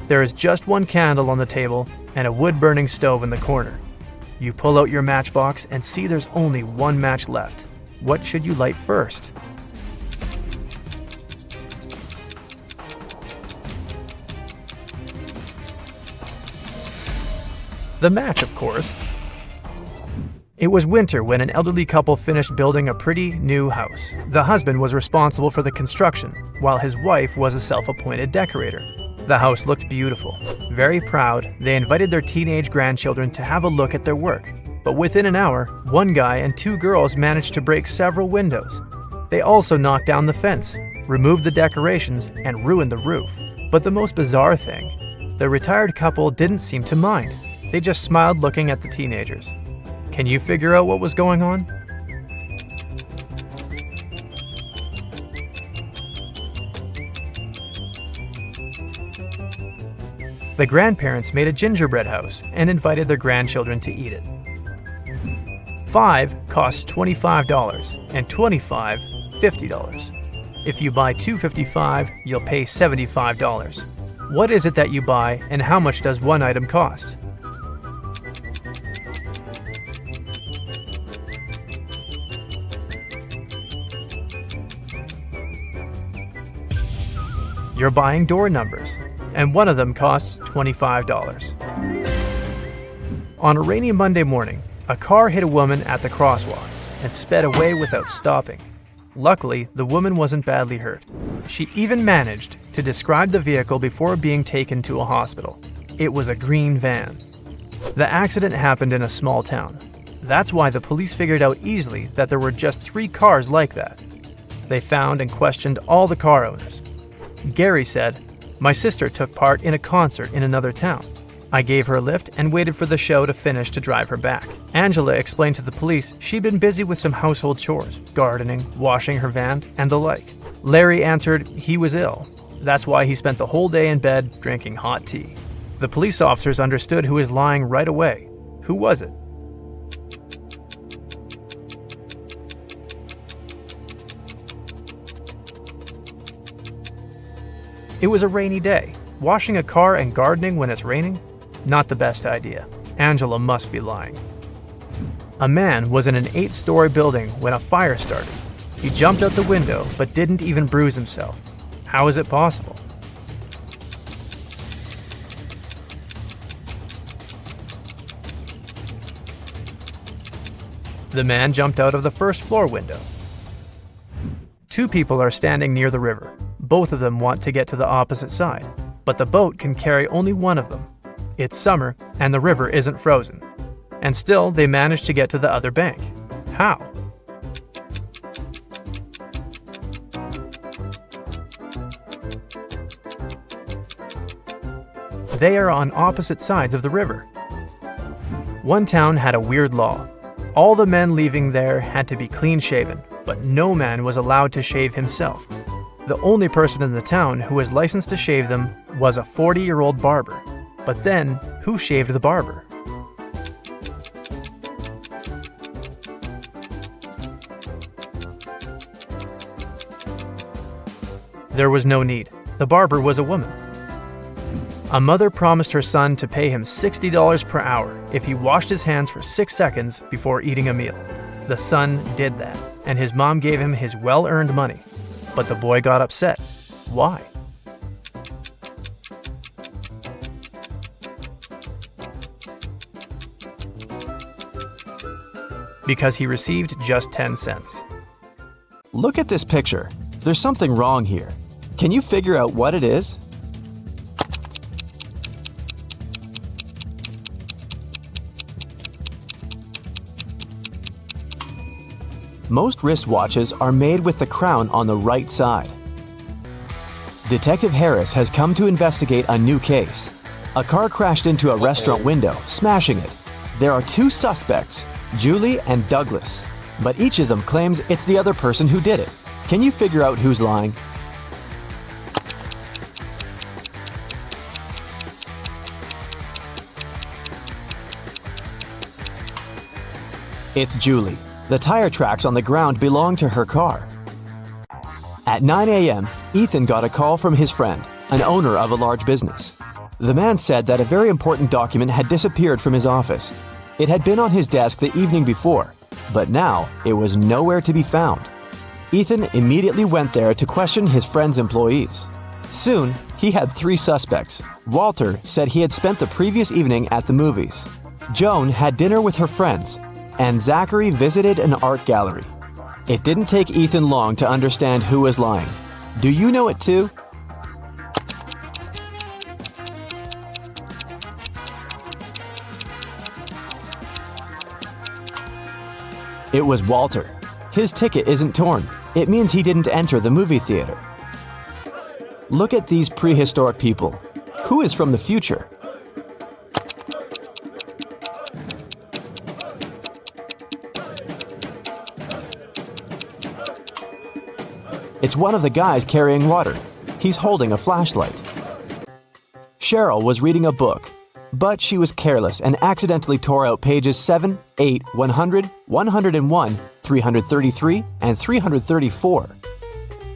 There is just 1 candle on the table and a wood-burning stove in the corner. You pull out your matchbox and see there's only 1 match left. What should you light first? The match, of course. It was winter when an elderly couple finished building a pretty new house. The husband was responsible for the construction, while his wife was a self-appointed decorator. The house looked beautiful. Very proud, they invited their teenage grandchildren to have a look at their work. But within an hour, 1 guy and 2 girls managed to break several windows. They also knocked down the fence, removed the decorations, and ruined the roof. But the most bizarre thing, the retired couple didn't seem to mind. They just smiled looking at the teenagers. Can you figure out what was going on? The grandparents made a gingerbread house and invited their grandchildren to eat it. 5 costs $25 and 25, $50. If you buy 2 $55, you'll pay $75. What is it that you buy and how much does one item cost? You're buying door numbers, and one of them costs $25. On a rainy Monday morning, a car hit a woman at the crosswalk and sped away without stopping. Luckily, the woman wasn't badly hurt. She even managed to describe the vehicle before being taken to a hospital. It was a green van. The accident happened in a small town. That's why the police figured out easily that there were just 3 cars like that. They found and questioned all the car owners. Gary said, "My sister took part in a concert in another town. I gave her a lift and waited for the show to finish to drive her back." Angela explained to the police she'd been busy with some household chores, gardening, washing her van, and the like. Larry answered he was ill. That's why he spent the whole day in bed drinking hot tea. The police officers understood who was lying right away. Who was it? It was a rainy day. Washing a car and gardening when it's raining? Not the best idea. Angela must be lying. A man was in an 8-story building when a fire started. He jumped out the window but didn't even bruise himself. How is it possible? The man jumped out of the 1st floor window. 2 people are standing near the river. Both of them want to get to the opposite side, but the boat can carry only one of them. It's summer and the river isn't frozen. And still, they manage to get to the other bank. How? They are on opposite sides of the river. One town had a weird law. All the men leaving there had to be clean-shaven, but no man was allowed to shave himself. The only person in the town who was licensed to shave them was a 40-year-old barber. But then, who shaved the barber? There was no need. The barber was a woman. A mother promised her son to pay him $60 per hour if he washed his hands for 6 seconds before eating a meal. The son did that, and his mom gave him his well-earned money. But the boy got upset. Why? Because he received just 10 cents. Look at this picture. There's something wrong here. Can you figure out what it is? Most wristwatches are made with the crown on the right side. Detective Harris has come to investigate a new case. A car crashed into a restaurant window, smashing it. There are 2 suspects, Julie and Douglas, but each of them claims it's the other person who did it. Can you figure out who's lying? It's Julie. The tire tracks on the ground belong to her car. At 9 a.m., Ethan got a call from his friend, an owner of a large business. The man said that a very important document had disappeared from his office. It had been on his desk the evening before, but now it was nowhere to be found. Ethan immediately went there to question his friend's employees. Soon, he had 3 suspects. Walter said he had spent the previous evening at the movies. Joan had dinner with her friends, and Zachary visited an art gallery. It didn't take Ethan long to understand who was lying. Do you know it too? It was Walter. His ticket isn't torn. It means he didn't enter the movie theater. Look at these prehistoric people. Who is from the future? It's one of the guys carrying water. He's holding a flashlight. Cheryl was reading a book, but she was careless and accidentally tore out pages 7, 8, 100, 101, 333, and 334.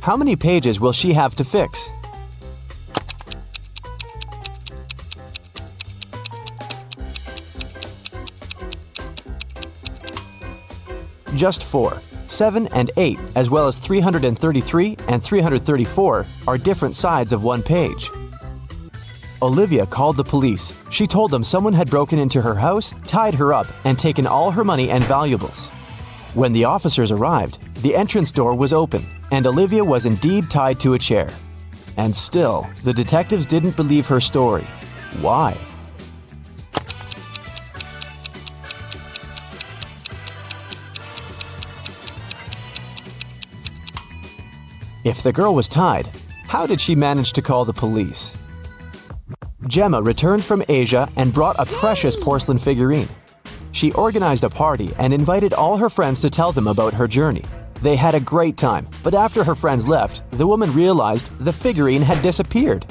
How many pages will she have to fix? Just 4. 7 and 8, as well as 333 and 334, are different sides of one page. Olivia called the police. She told them someone had broken into her house, tied her up, and taken all her money and valuables. When the officers arrived, the entrance door was open, and Olivia was indeed tied to a chair. And still, the detectives didn't believe her story. Why? If the girl was tied, how did she manage to call the police? Gemma returned from Asia and brought a precious porcelain figurine. She organized a party and invited all her friends to tell them about her journey. They had a great time, but after her friends left, the woman realized the figurine had disappeared.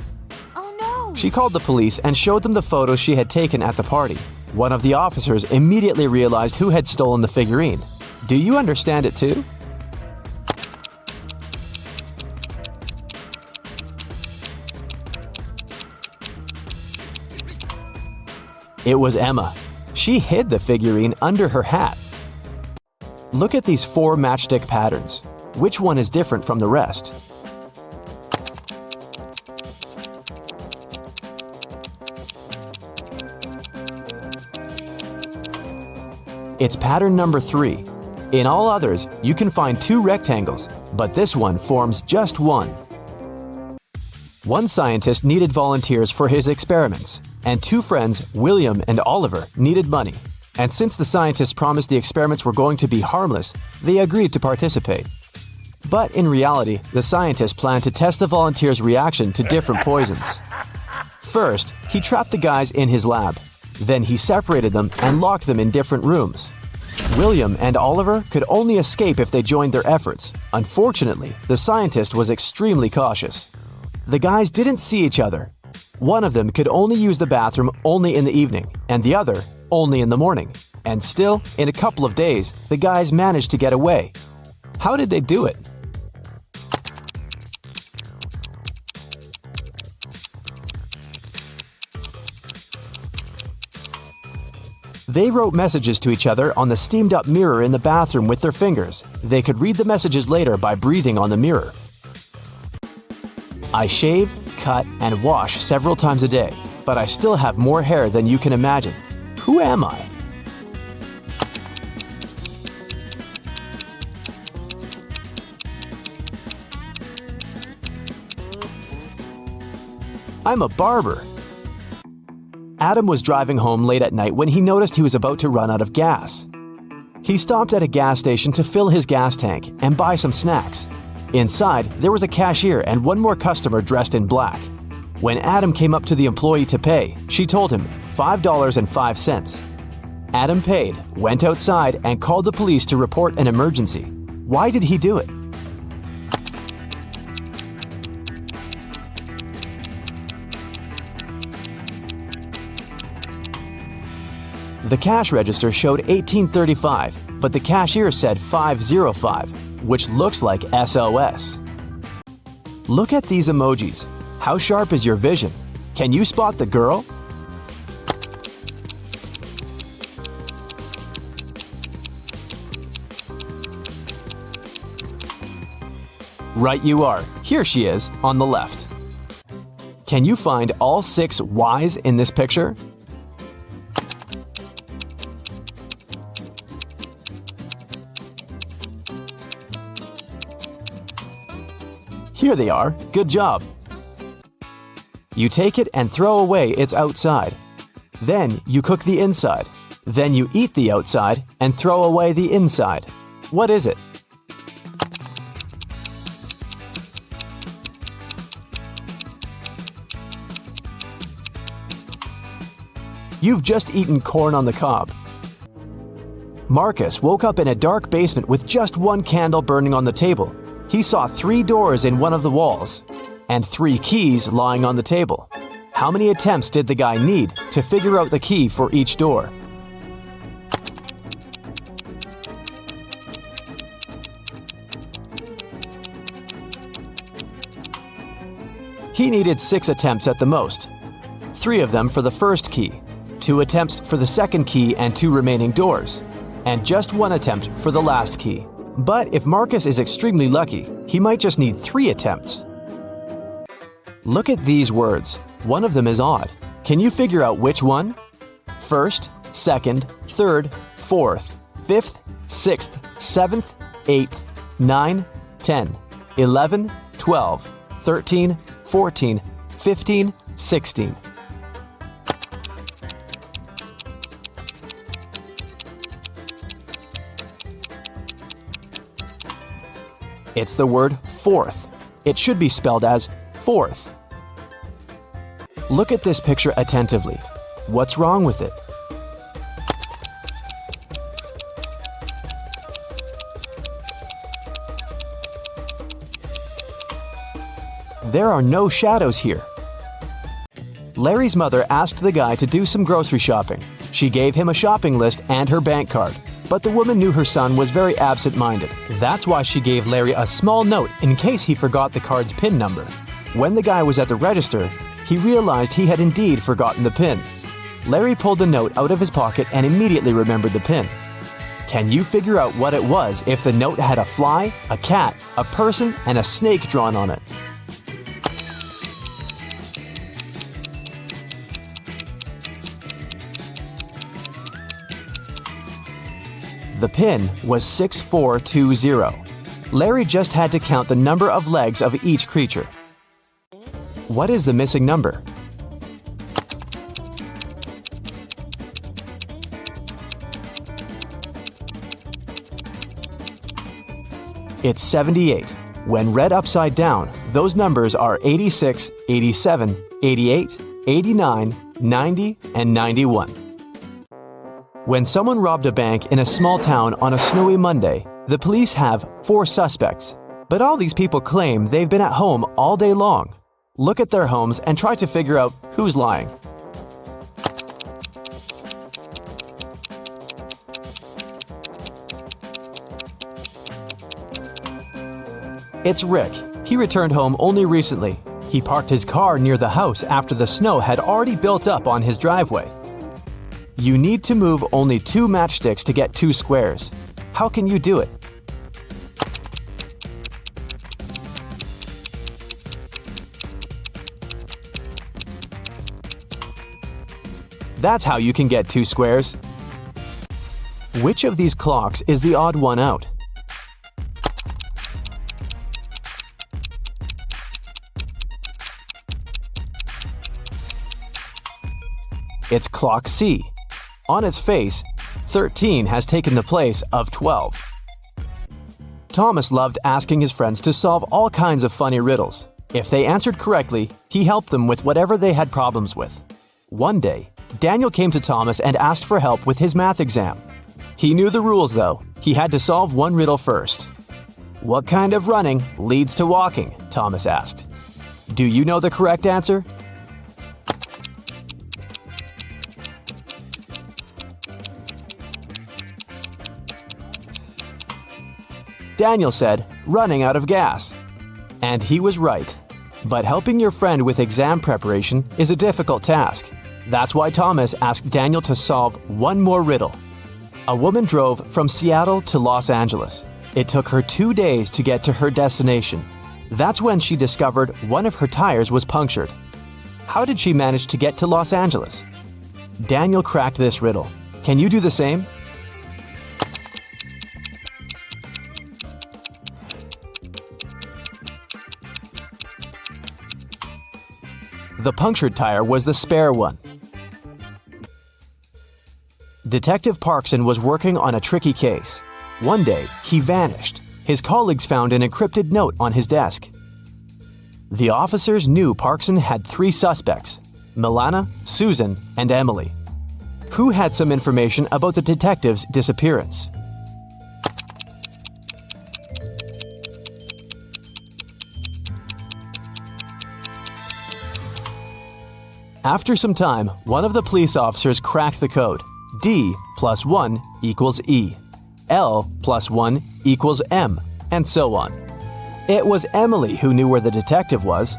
Oh no! She called the police and showed them the photos she had taken at the party. One of the officers immediately realized who had stolen the figurine. Do you understand it too? It was Emma. She hid the figurine under her hat. Look at these 4 matchstick patterns. Which one is different from the rest? It's pattern number 3. In all others, you can find 2 rectangles, but this one forms just one. One scientist needed volunteers for his experiments, and 2 friends, William and Oliver, needed money. And since the scientists promised the experiments were going to be harmless, they agreed to participate. But in reality, the scientists planned to test the volunteers' reaction to different poisons. First, he trapped the guys in his lab. Then he separated them and locked them in different rooms. William and Oliver could only escape if they joined their efforts. Unfortunately, the scientist was extremely cautious. The guys didn't see each other. One of them could only use the bathroom only in the evening, and the other only in the morning. And still, in a couple of days, the guys managed to get away. How did they do it? They wrote messages to each other on the steamed-up mirror in the bathroom with their fingers. They could read the messages later by breathing on the mirror. I shave, cut, and wash several times a day, but I still have more hair than you can imagine. Who am I? I'm a barber. Adam was driving home late at night when he noticed he was about to run out of gas. He stopped at a gas station to fill his gas tank and buy some snacks. Inside, there was a cashier and one more customer dressed in black. When Adam came up to the employee to pay, she told him $5.05. Adam paid, went outside, and called the police to report an emergency. Why did he do it? The cash register showed 1835, but the cashier said 505, which looks like SOS. Look at these emojis. How sharp is your vision? Can you spot the girl? Right you are. Here she is, on the left. Can you find all 6 Y's in this picture? Here they are. Good job. You take it and throw away its outside. Then you cook the inside. Then you eat the outside and throw away the inside. What is it? You've just eaten corn on the cob. Marcus woke up in a dark basement with just one candle burning on the table. He saw 3 doors in one of the walls and 3 keys lying on the table. How many attempts did the guy need to figure out the key for each door? He needed 6 attempts at the most. 3 of them for the first key, 2 attempts for the second key and 2 remaining doors, and just 1 attempt for the last key. But if Marcus is extremely lucky, he might just need 3 attempts. Look at these words. One of them is odd. Can you figure out which one? First, second, third, fourth, fifth, sixth, 7th, 8th, 9, 10, 11, 12, 13, 14, 15, 16. It's the word fourth. It should be spelled as fourth. Look at this picture attentively. What's wrong with it? There are no shadows here. Larry's mother asked the guy to do some grocery shopping. She gave him a shopping list and her bank card. But the woman knew her son was very absent-minded. That's why she gave Larry a small note in case he forgot the card's PIN number. When the guy was at the register, he realized he had indeed forgotten the PIN. Larry pulled the note out of his pocket and immediately remembered the PIN. Can you figure out what it was if the note had a fly, a cat, a person, and a snake drawn on it? The PIN was 6420. Larry just had to count the number of legs of each creature. What is the missing number? It's 78. When read upside down, those numbers are 86, 87, 88, 89, 90, and 91. When someone robbed a bank in a small town on a snowy Monday, the police have 4 suspects. But all these people claim they've been at home all day long. Look at their homes and try to figure out who's lying. It's Rick. He returned home only recently. He parked his car near the house after the snow had already built up on his driveway. You need to move only 2 matchsticks to get 2 squares. How can you do it? That's how you can get 2 squares. Which of these clocks is the odd one out? It's clock C. On its face, 13 has taken the place of 12. Thomas loved asking his friends to solve all kinds of funny riddles. If they answered correctly, he helped them with whatever they had problems with. One day, Daniel came to Thomas and asked for help with his math exam. He knew the rules though. He had to solve one riddle first. "What kind of running leads to walking?" Thomas asked. Do you know the correct answer? Daniel said, "Running out of gas." And he was right. But helping your friend with exam preparation is a difficult task. That's why Thomas asked Daniel to solve one more riddle. A woman drove from Seattle to Los Angeles. It took her 2 days to get to her destination. That's when she discovered one of her tires was punctured. How did she manage to get to Los Angeles? Daniel cracked this riddle. Can you do the same? The punctured tire was the spare one. Detective Parkson was working on a tricky case. One day, he vanished. His colleagues found an encrypted note on his desk. The officers knew Parkson had 3 suspects: Milana, Susan, and Emily. Who had some information about the detective's disappearance? After some time, one of the police officers cracked the code. D plus 1 equals E. L plus 1 equals M, and so on. It was Emily who knew where the detective was.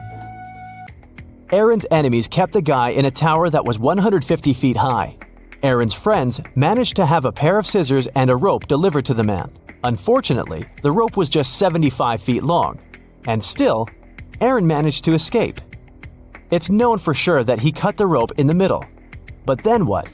Aaron's enemies kept the guy in a tower that was 150 feet high. Aaron's friends managed to have a pair of scissors and a rope delivered to the man. Unfortunately, the rope was just 75 feet long. And still, Aaron managed to escape. It's known for sure that he cut the rope in the middle. But then what?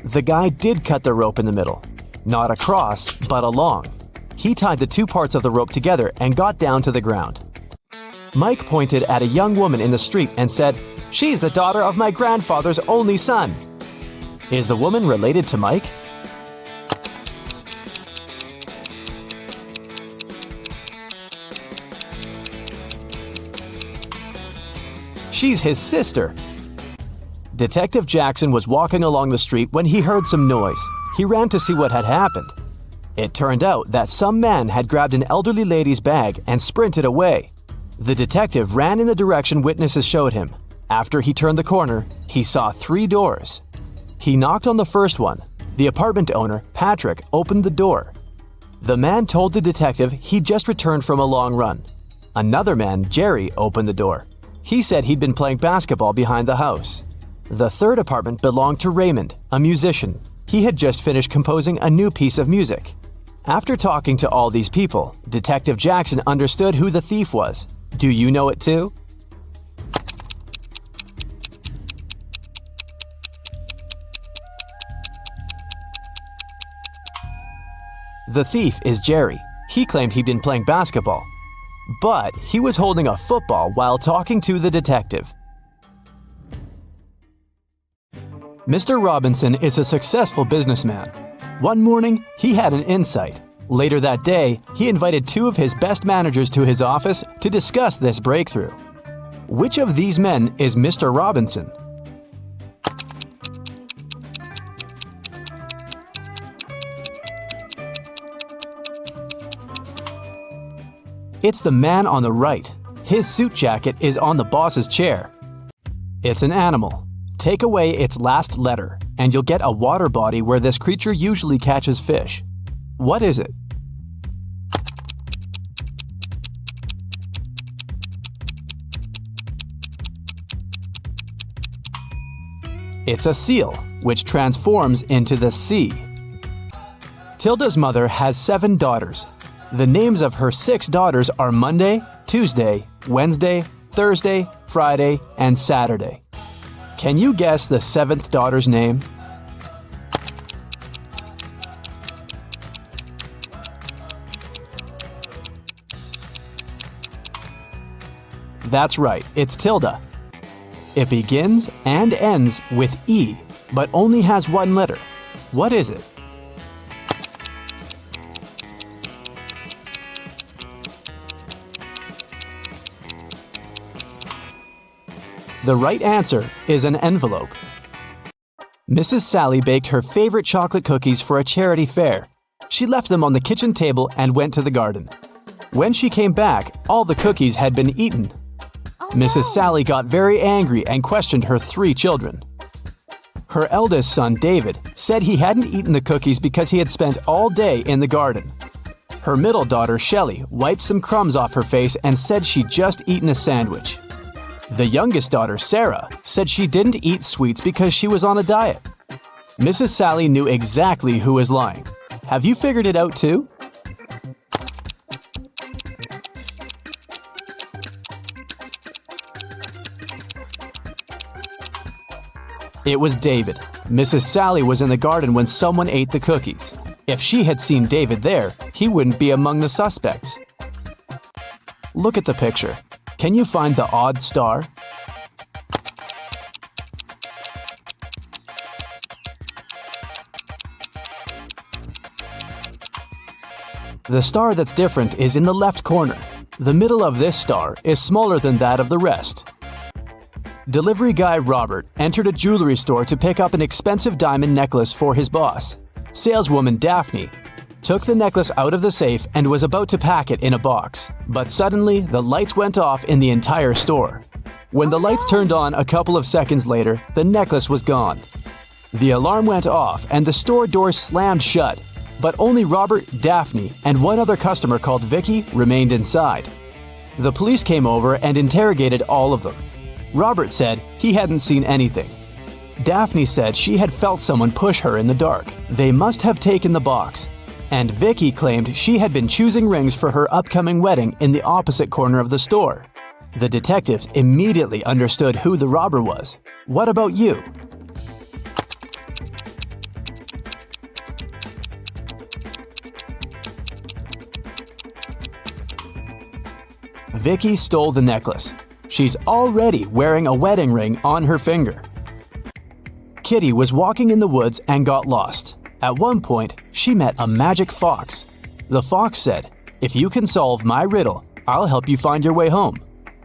The guy did cut the rope in the middle. Not across, but along. He tied the 2 parts of the rope together and got down to the ground. Mike pointed at a young woman in the street and said, "She's the daughter of my grandfather's only son." Is the woman related to Mike? She's his sister. Detective Jackson was walking along the street when he heard some noise. He ran to see what had happened. It turned out that some man had grabbed an elderly lady's bag and sprinted away. The detective ran in the direction witnesses showed him. After he turned the corner, he saw 3 doors. He knocked on the first one. The apartment owner, Patrick, opened the door. The man told the detective he'd just returned from a long run. Another man, Jerry, opened the door. He said he'd been playing basketball behind the house. The third apartment belonged to Raymond, a musician. He had just finished composing a new piece of music. After talking to all these people, Detective Jackson understood who the thief was. Do you know it too? The thief is Jerry. He claimed he'd been playing basketball. But he was holding a football while talking to the detective. Mr. Robinson is a successful businessman. One morning, he had an insight. Later that day, he invited two of his best managers to his office to discuss this breakthrough. Which of these men is Mr. Robinson? It's the man on the right. His suit jacket is on the boss's chair. It's an animal. Take away its last letter, and you'll get a water body where this creature usually catches fish. What is it? It's a seal, which transforms into the sea. Tilda's mother has 7 daughters. The names of her 6 daughters are Monday, Tuesday, Wednesday, Thursday, Friday, and Saturday. Can you guess the 7th daughter's name? That's right, it's Tilda. It begins and ends with E, but only has 1 letter. What is it? The right answer is an envelope. Mrs. Sally baked her favorite chocolate cookies for a charity fair. She left them on the kitchen table and went to the garden. When she came back, all the cookies had been eaten. Mrs. Sally got very angry and questioned her 3 children. Her eldest son, David, said he hadn't eaten the cookies because he had spent all day in the garden. Her middle daughter, Shelley, wiped some crumbs off her face and said she'd just eaten a sandwich. The youngest daughter, Sarah, said she didn't eat sweets because she was on a diet. Mrs. Sally knew exactly who was lying. Have you figured it out too? It was David. Mrs. Sally was in the garden when someone ate the cookies. If she had seen David there, he wouldn't be among the suspects. Look at the picture. Can you find the odd star? The star that's different is in the left corner. The middle of this star is smaller than that of the rest. Delivery guy Robert entered a jewelry store to pick up an expensive diamond necklace for his boss. Saleswoman Daphne took the necklace out of the safe and was about to pack it in a box. But suddenly, the lights went off in the entire store. When the lights turned on a couple of seconds later, the necklace was gone. The alarm went off and the store doors slammed shut. But only Robert, Daphne, and one other customer called Vicky remained inside. The police came over and interrogated all of them. Robert said he hadn't seen anything. Daphne said she had felt someone push her in the dark. They must have taken the box. And Vicky claimed she had been choosing rings for her upcoming wedding in the opposite corner of the store. The detectives immediately understood who the robber was. What about you? Vicky stole the necklace. She's already wearing a wedding ring on her finger. Kitty was walking in the woods and got lost. At one point, she met a magic fox. The fox said, "If you can solve my riddle, I'll help you find your way home.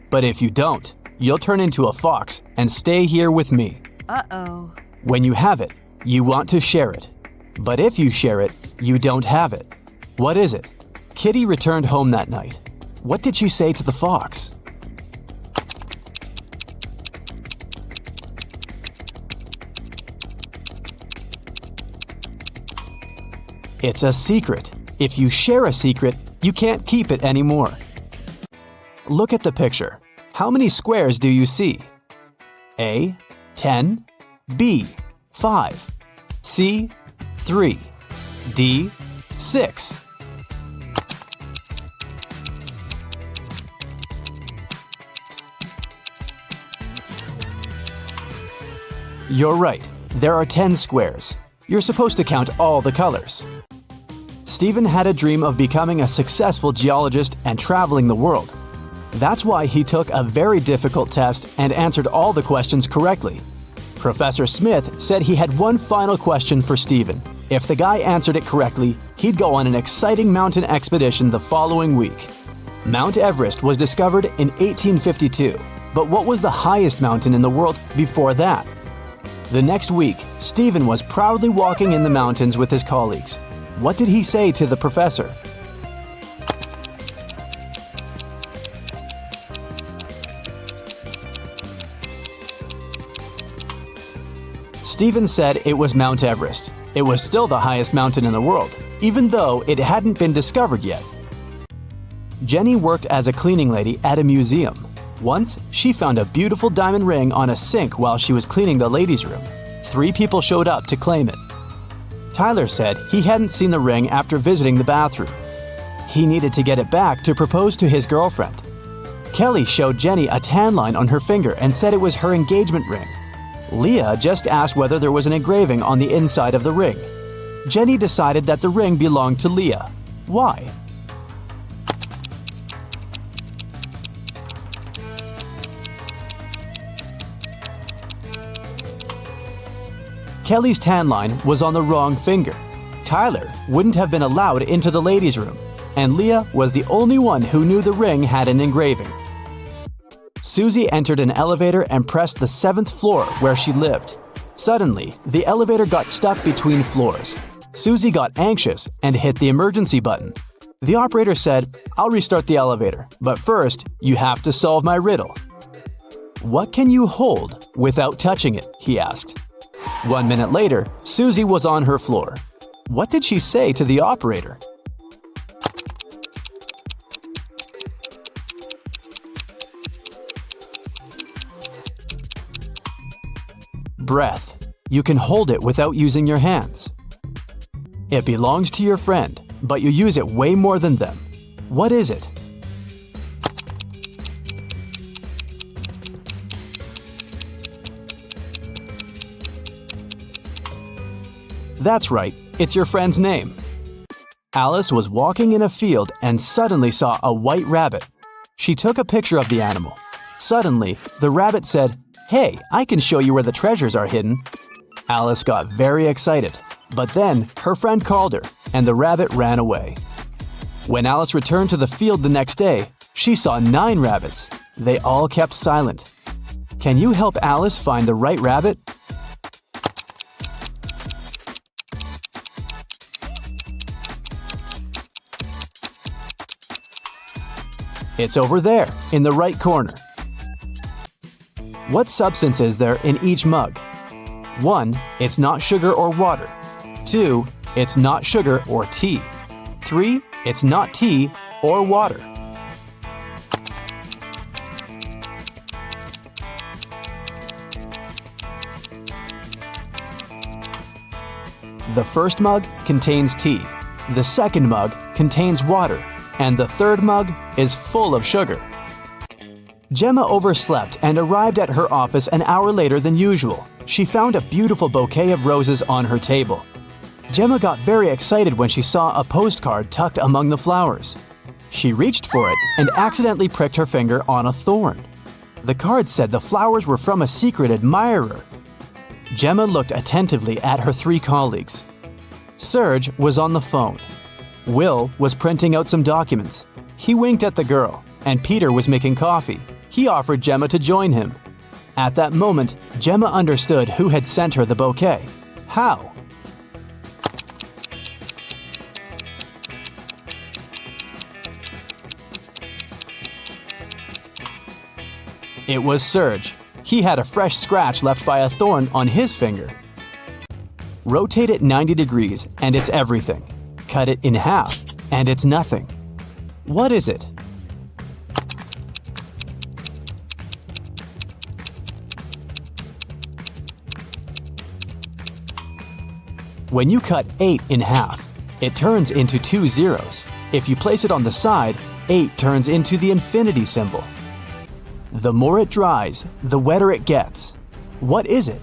But if you don't, you'll turn into a fox and stay here with me." Uh-oh. When you have it, you want to share it. But if you share it, you don't have it. What is it? Kitty returned home that night. What did she say to the fox? It's a secret. If you share a secret, you can't keep it anymore. Look at the picture. How many squares do you see? A, 10, B, 5, C, 3, D, 6. You're right. There are 10 squares. You're supposed to count all the colors. Stephen had a dream of becoming a successful geologist and traveling the world. That's why he took a very difficult test and answered all the questions correctly. Professor Smith said he had one final question for Stephen. If the guy answered it correctly, he'd go on an exciting mountain expedition the following week. Mount Everest was discovered in 1852, but what was the highest mountain in the world before that? The next week, Stephen was proudly walking in the mountains with his colleagues. What did he say to the professor? Stephen said it was Mount Everest. It was still the highest mountain in the world, even though it hadn't been discovered yet. Jenny worked as a cleaning lady at a museum. Once, she found a beautiful diamond ring on a sink while she was cleaning the ladies' room. 3 people showed up to claim it. Tyler said he hadn't seen the ring after visiting the bathroom. He needed to get it back to propose to his girlfriend. Kelly showed Jenny a tan line on her finger and said it was her engagement ring. Leah just asked whether there was an engraving on the inside of the ring. Jenny decided that the ring belonged to Leah. Why? Kelly's tan line was on the wrong finger. Tyler wouldn't have been allowed into the ladies' room, and Leah was the only one who knew the ring had an engraving. Susie entered an elevator and pressed the 7th floor where she lived. Suddenly, the elevator got stuck between floors. Susie got anxious and hit the emergency button. The operator said, "I'll restart the elevator, but first, you have to solve my riddle." "What can you hold without touching it?" he asked. 1 minute later, Susie was on her floor. What did she say to the operator? Breath. You can hold it without using your hands. It belongs to your friend, but you use it way more than them. What is it? That's right, it's your friend's name. Alice was walking in a field and suddenly saw a white rabbit. She took a picture of the animal. Suddenly, the rabbit said, "Hey, I can show you where the treasures are hidden." Alice got very excited, but then her friend called her, and the rabbit ran away. When Alice returned to the field the next day, she saw 9 rabbits. They all kept silent. Can you help Alice find the right rabbit? It's over there, in the right corner. What substance is there in each mug? 1. It's not sugar or water. 2. It's not sugar or tea. 3. It's not tea or water. The first mug contains tea. The second mug contains water. And the third mug is full of sugar. Gemma overslept and arrived at her office an hour later than usual. She found a beautiful bouquet of roses on her table. Gemma got very excited when she saw a postcard tucked among the flowers. She reached for it and accidentally pricked her finger on a thorn. The card said the flowers were from a secret admirer. Gemma looked attentively at her 3 colleagues. Serge was on the phone. Will was printing out some documents. He winked at the girl, and Peter was making coffee. He offered Gemma to join him. At that moment, Gemma understood who had sent her the bouquet. How? It was Serge. He had a fresh scratch left by a thorn on his finger. Rotate it 90 degrees, and it's everything. Cut it in half, and it's nothing. What is it? When you cut 8 in half, it turns into 2 zeros. If you place it on the side, 8 turns into the infinity symbol. The more it dries, the wetter it gets. What is it?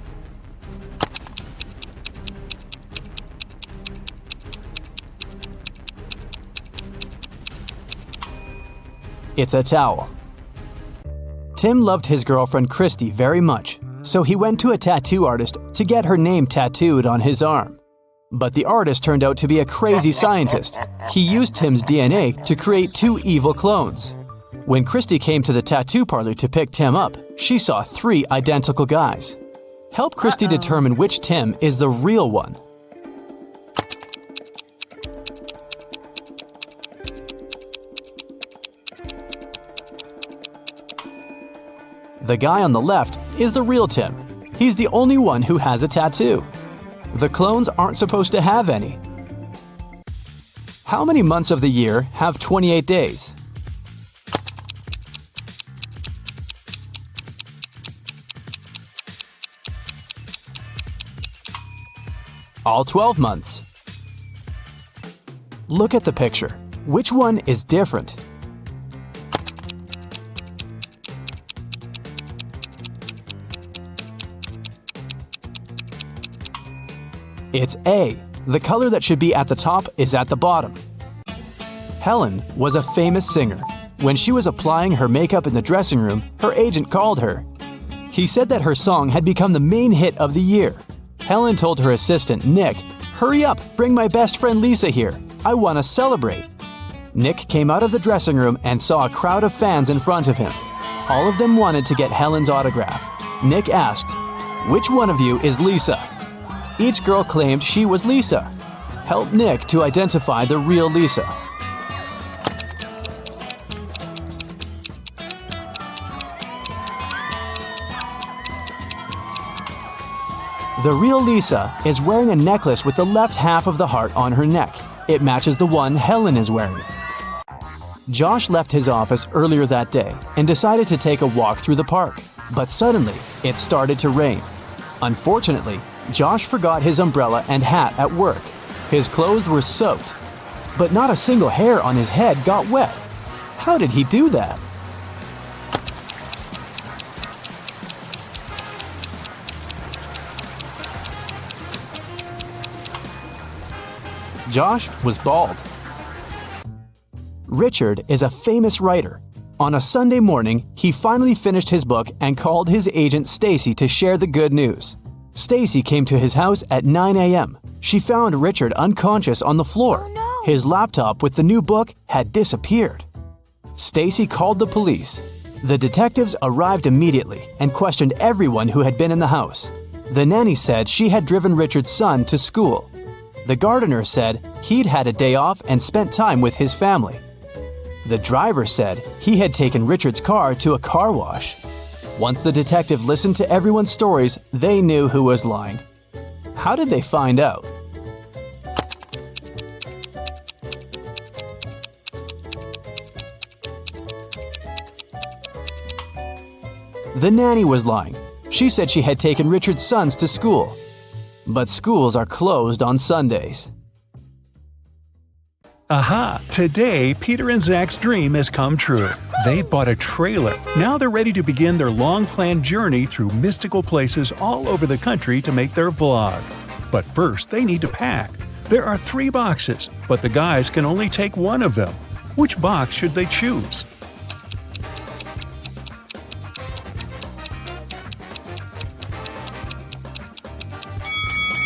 It's a towel. Tim loved his girlfriend Christy very much, so he went to a tattoo artist to get her name tattooed on his arm. But the artist turned out to be a crazy scientist. He used Tim's DNA to create two evil clones. When Christy came to the tattoo parlor to pick Tim up, she saw 3 identical guys. Help Christy determine which Tim is the real one. The guy on the left is the real Tim. He's the only one who has a tattoo. The clones aren't supposed to have any. How many months of the year have 28 days? All 12 months. Look at the picture. Which one is different? It's A. The color that should be at the top is at the bottom. Helen was a famous singer. When she was applying her makeup in the dressing room, her agent called her. He said that her song had become the main hit of the year. Helen told her assistant, Nick, "Hurry up, bring my best friend Lisa here. I want to celebrate." Nick came out of the dressing room and saw a crowd of fans in front of him. All of them wanted to get Helen's autograph. Nick asked, "Which one of you is Lisa?" Each girl claimed she was Lisa. Help Nick to identify the real Lisa. The real Lisa is wearing a necklace with the left half of the heart on her neck. It matches the one Helen is wearing. Josh left his office earlier that day and decided to take a walk through the park. But suddenly, it started to rain. Unfortunately, Josh forgot his umbrella and hat at work. His clothes were soaked, but not a single hair on his head got wet. How did he do that? Josh was bald. Richard is a famous writer. On a Sunday morning, he finally finished his book and called his agent Stacy to share the good news. Stacy came to his house at 9 a.m. She found Richard unconscious on the floor. Oh, no. His laptop with the new book had disappeared. Stacy called the police. The detectives arrived immediately and questioned everyone who had been in the house. The nanny said she had driven Richard's son to school. The gardener said he'd had a day off and spent time with his family. The driver said he had taken Richard's car to a car wash. Once the detective listened to everyone's stories, they knew who was lying. How did they find out? The nanny was lying. She said she had taken Richard's sons to school. But schools are closed on Sundays. Aha! Today, Peter and Zach's dream has come true. They've bought a trailer. Now they're ready to begin their long-planned journey through mystical places all over the country to make their vlog. But first, they need to pack. There are 3 boxes, but the guys can only take one of them. Which box should they choose?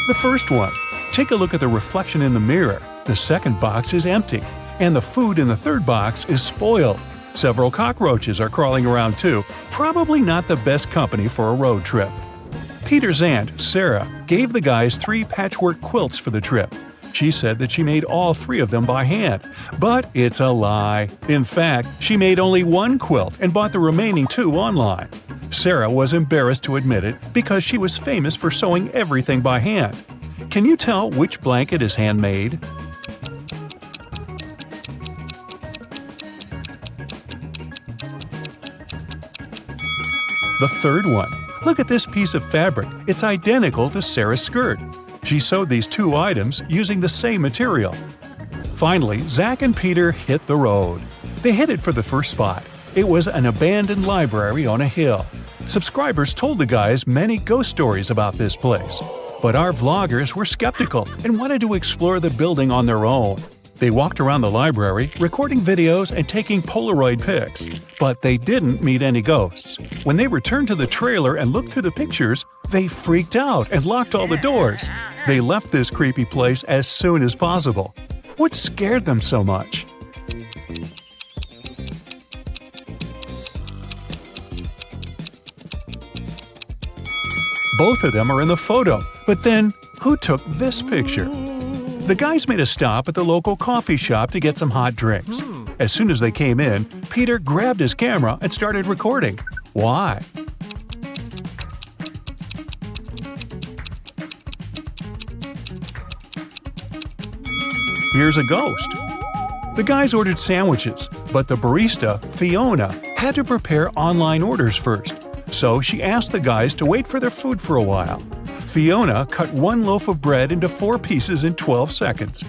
The first one. Take a look at the reflection in the mirror. The second box is empty, and the food in the third box is spoiled. Several cockroaches are crawling around too. Probably not the best company for a road trip. Peter's aunt, Sarah, gave the guys 3 patchwork quilts for the trip. She said that she made all 3 of them by hand. But it's a lie. In fact, she made only 1 quilt and bought the remaining 2 online. Sarah was embarrassed to admit it because she was famous for sewing everything by hand. Can you tell which blanket is handmade? The third one. Look at this piece of fabric. It's identical to Sarah's skirt. She sewed these 2 items using the same material. Finally, Zach and Peter hit the road. They headed for the first spot. It was an abandoned library on a hill. Subscribers told the guys many ghost stories about this place. But our vloggers were skeptical and wanted to explore the building on their own. They walked around the library, recording videos and taking Polaroid pics. But they didn't meet any ghosts. When they returned to the trailer and looked through the pictures, they freaked out and locked all the doors. They left this creepy place as soon as possible. What scared them so much? Both of them are in the photo, but then who took this picture? The guys made a stop at the local coffee shop to get some hot drinks. As soon as they came in, Peter grabbed his camera and started recording. Why? Here's a ghost. The guys ordered sandwiches, but the barista, Fiona, had to prepare online orders first. So she asked the guys to wait for their food for a while. Fiona cut one loaf of bread into 4 pieces in 12 seconds.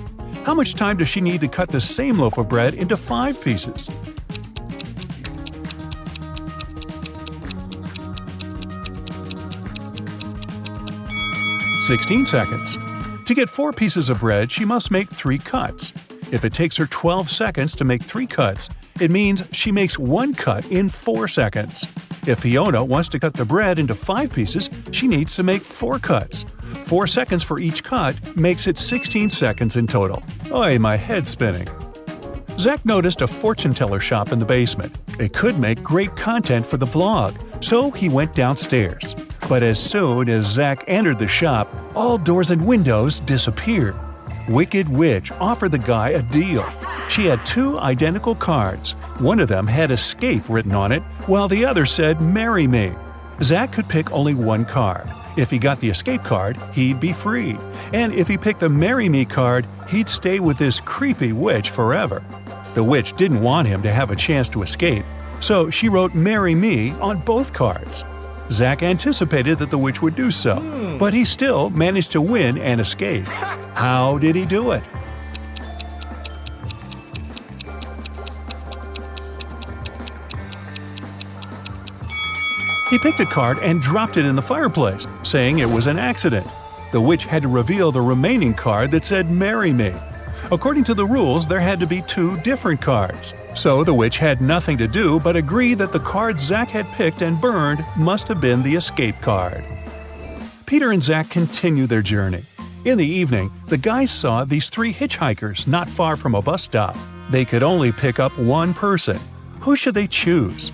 How much time does she need to cut the same loaf of bread into 5 pieces? "16 seconds. To get 4 pieces of bread, she must make 3 cuts. If it takes her 12 seconds to make 3 cuts, it means she makes 1 cut in 4 seconds. If Fiona wants to cut the bread into 5 pieces, she needs to make 4 cuts. 4 seconds for each cut makes it 16 seconds in total. Oy, my head's spinning." Zach noticed a fortune teller shop in the basement. It could make great content for the vlog, so he went downstairs. But as soon as Zach entered the shop, all doors and windows disappeared. Wicked Witch offered the guy a deal. She had 2 identical cards. One of them had escape written on it, while the other said marry me. Zach could pick only 1 card. If he got the escape card, he'd be free. And if he picked the marry me card, he'd stay with this creepy witch forever. The witch didn't want him to have a chance to escape, so she wrote marry me on both cards. Zach anticipated that the witch would do so, but he still managed to win and escape. How did he do it? He picked a card and dropped it in the fireplace, saying it was an accident. The witch had to reveal the remaining card that said marry me. According to the rules, there had to be 2 different cards. So the witch had nothing to do but agree that the card Zach had picked and burned must have been the escape card. Peter and Zach continued their journey. In the evening, the guys saw these 3 hitchhikers not far from a bus stop. They could only pick up 1 person. Who should they choose?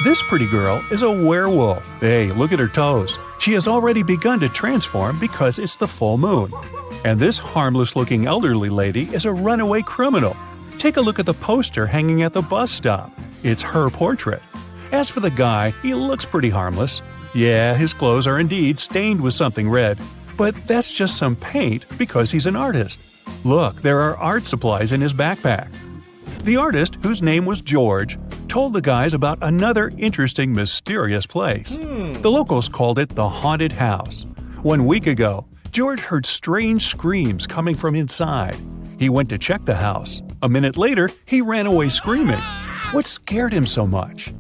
This pretty girl is a werewolf. Hey, look at her toes. She has already begun to transform because it's the full moon. And this harmless-looking elderly lady is a runaway criminal. Take a look at the poster hanging at the bus stop. It's her portrait. As for the guy, he looks pretty harmless. Yeah, his clothes are indeed stained with something red, but that's just some paint because he's an artist. Look, there are art supplies in his backpack. The artist, whose name was George, told the guys about another interesting, mysterious place. The locals called it the Haunted House. 1 week ago, George heard strange screams coming from inside. He went to check the house. A minute later, he ran away screaming. What scared him so much?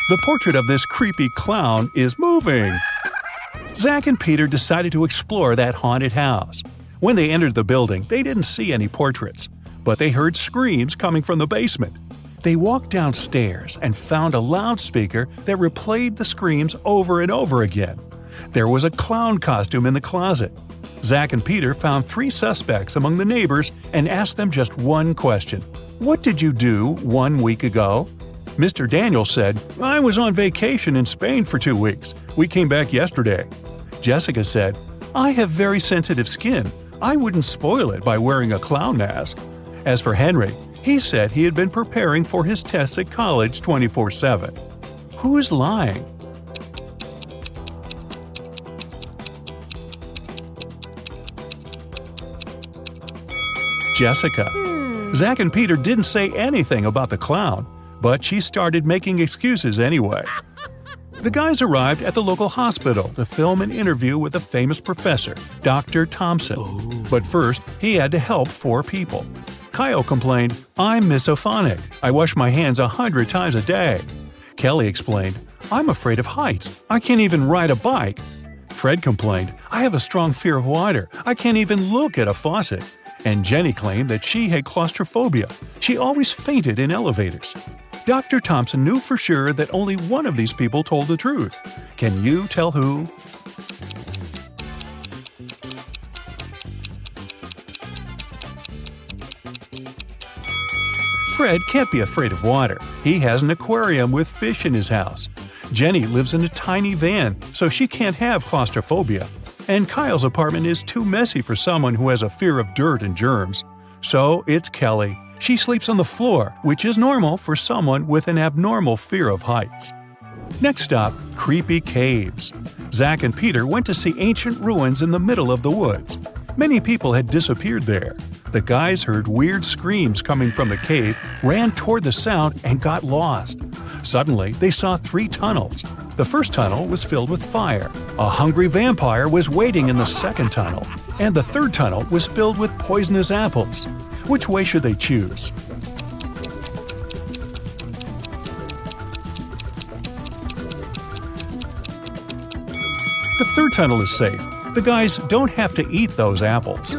The portrait of this creepy clown is moving. Zach and Peter decided to explore that haunted house. When they entered the building, they didn't see any portraits, but they heard screams coming from the basement. They walked downstairs and found a loudspeaker that replayed the screams over and over again. There was a clown costume in the closet. Zach and Peter found 3 suspects among the neighbors and asked them just one question. What did you do 1 week ago? Mr. Daniel said, I was on vacation in Spain for 2 weeks. We came back yesterday. Jessica said, I have very sensitive skin. I wouldn't spoil it by wearing a clown mask. As for Henry, he said he had been preparing for his tests at college 24/7. Who's lying? Jessica. Zach and Peter didn't say anything about the clown, but she started making excuses anyway. The guys arrived at the local hospital to film an interview with a famous professor, Dr. Thompson. But first, he had to help 4 people. Kyle complained, I'm misophonic. I wash my hands 100 times a day. Kelly explained, I'm afraid of heights. I can't even ride a bike. Fred complained, "I have a strong fear of water. I can't even look at a faucet." And Jenny claimed that she had claustrophobia. She always fainted in elevators. Dr. Thompson knew for sure that only one of these people told the truth. Can you tell who? Fred can't be afraid of water. He has an aquarium with fish in his house. Jenny lives in a tiny van, so she can't have claustrophobia. And Kyle's apartment is too messy for someone who has a fear of dirt and germs. So it's Kelly. She sleeps on the floor, which is normal for someone with an abnormal fear of heights. Next stop, creepy caves. Zach and Peter went to see ancient ruins in the middle of the woods. Many people had disappeared there. The guys heard weird screams coming from the cave, ran toward the sound, and got lost. Suddenly, they saw 3 tunnels. The first tunnel was filled with fire. A hungry vampire was waiting in the second tunnel. And the third tunnel was filled with poisonous apples. Which way should they choose? The third tunnel is safe. The guys don't have to eat those apples.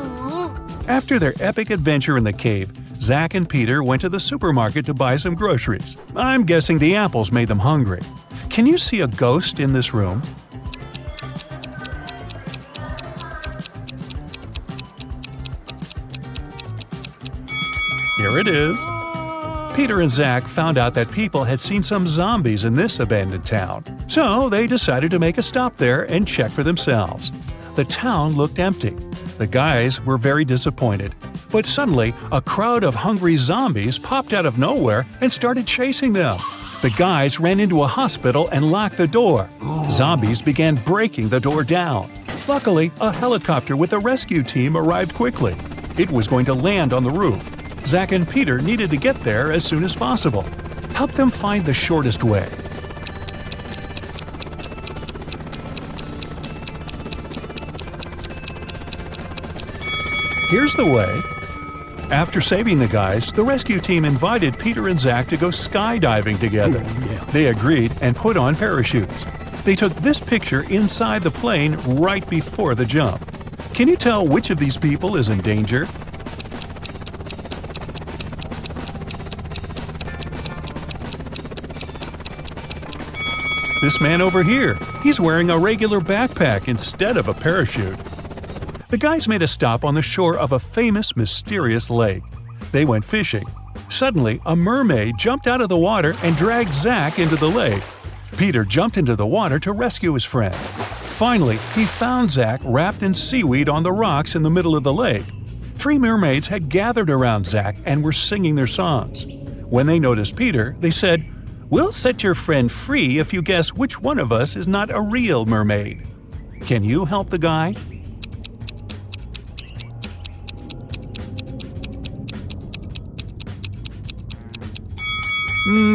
After their epic adventure in the cave, Zach and Peter went to the supermarket to buy some groceries. I'm guessing the apples made them hungry. Can you see a ghost in this room? Here it is. Peter and Zach found out that people had seen some zombies in this abandoned town. So they decided to make a stop there and check for themselves. The town looked empty. The guys were very disappointed. But suddenly, a crowd of hungry zombies popped out of nowhere and started chasing them. The guys ran into a hospital and locked the door. Zombies began breaking the door down. Luckily, a helicopter with a rescue team arrived quickly. It was going to land on the roof. Zach and Peter needed to get there as soon as possible. Help them find the shortest way. Here's the way. After saving the guys, the rescue team invited Peter and Zach to go skydiving together. They agreed and put on parachutes. They took this picture inside the plane right before the jump. Can you tell which of these people is in danger? This man over here, he's wearing a regular backpack instead of a parachute. The guys made a stop on the shore of a famous, mysterious lake. They went fishing. Suddenly, a mermaid jumped out of the water and dragged Zach into the lake. Peter jumped into the water to rescue his friend. Finally, he found Zach wrapped in seaweed on the rocks in the middle of the lake. 3 mermaids had gathered around Zach and were singing their songs. When they noticed Peter, they said, "We'll set your friend free if you guess which one of us is not a real mermaid." Can you help the guy?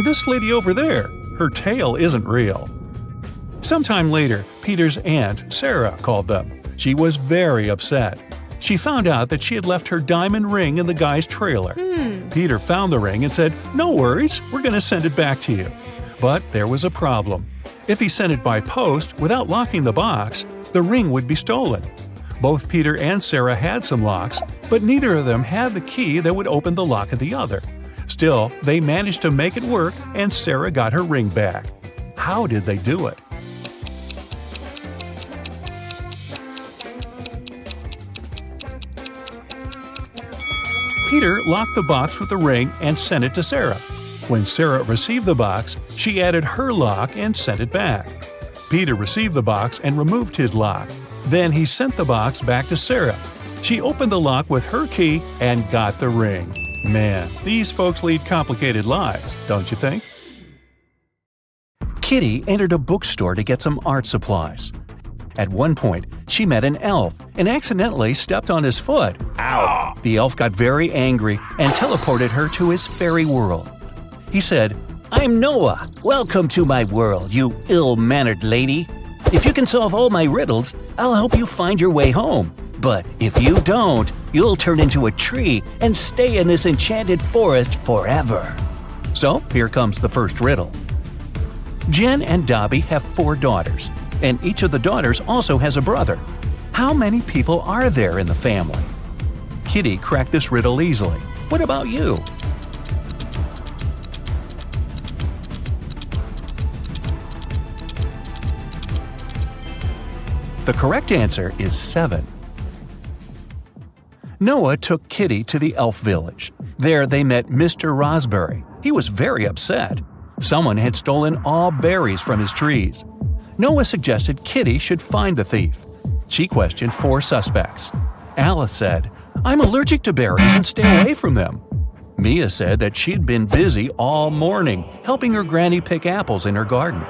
This lady over there, her tail isn't real. Sometime later, Peter's aunt, Sarah, called them. She was very upset. She found out that she had left her diamond ring in the guy's trailer. Peter found the ring and said, "No worries, we're going to send it back to you." But there was a problem. If he sent it by post without locking the box, the ring would be stolen. Both Peter and Sarah had some locks, but neither of them had the key that would open the lock of the other. Still, they managed to make it work and Sarah got her ring back. How did they do it? Peter locked the box with the ring and sent it to Sarah. When Sarah received the box, she added her lock and sent it back. Peter received the box and removed his lock. Then he sent the box back to Sarah. She opened the lock with her key and got the ring. Man, these folks lead complicated lives, don't you think? Kitty entered a bookstore to get some art supplies. At one point, she met an elf and accidentally stepped on his foot. Ow! The elf got very angry and teleported her to his fairy world. He said, "I'm Noah. Welcome to my world, you ill-mannered lady. If you can solve all my riddles, I'll help you find your way home. But if you don't, you'll turn into a tree and stay in this enchanted forest forever." So here comes the first riddle. Jen and Dobby have 4 daughters. and each of the daughters also has a brother. How many people are there in the family? Kitty cracked this riddle easily. What about you? The correct answer is 7. Noah took Kitty to the elf village. There they met Mr. Raspberry. He was very upset. Someone had stolen all berries from his trees. Noah suggested Kitty should find the thief. She questioned 4 suspects. Alice said, "I'm allergic to berries and stay away from them." Mia said that she'd been busy all morning helping her granny pick apples in her garden.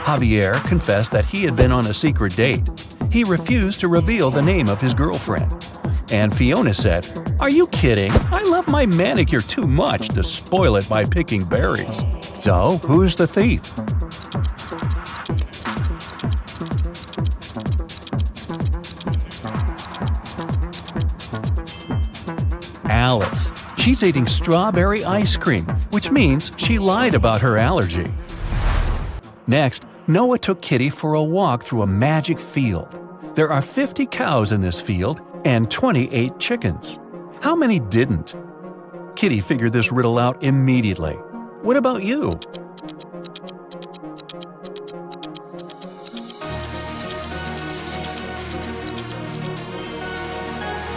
Javier confessed that he had been on a secret date. He refused to reveal the name of his girlfriend. And Fiona said, "Are you kidding? I love my manicure too much to spoil it by picking berries." So, who's the thief? Alice. She's eating strawberry ice cream, which means she lied about her allergy. Next, Noah took Kitty for a walk through a magic field. There are 50 cows in this field and 28 chickens. How many didn't? Kitty figured this riddle out immediately. What about you?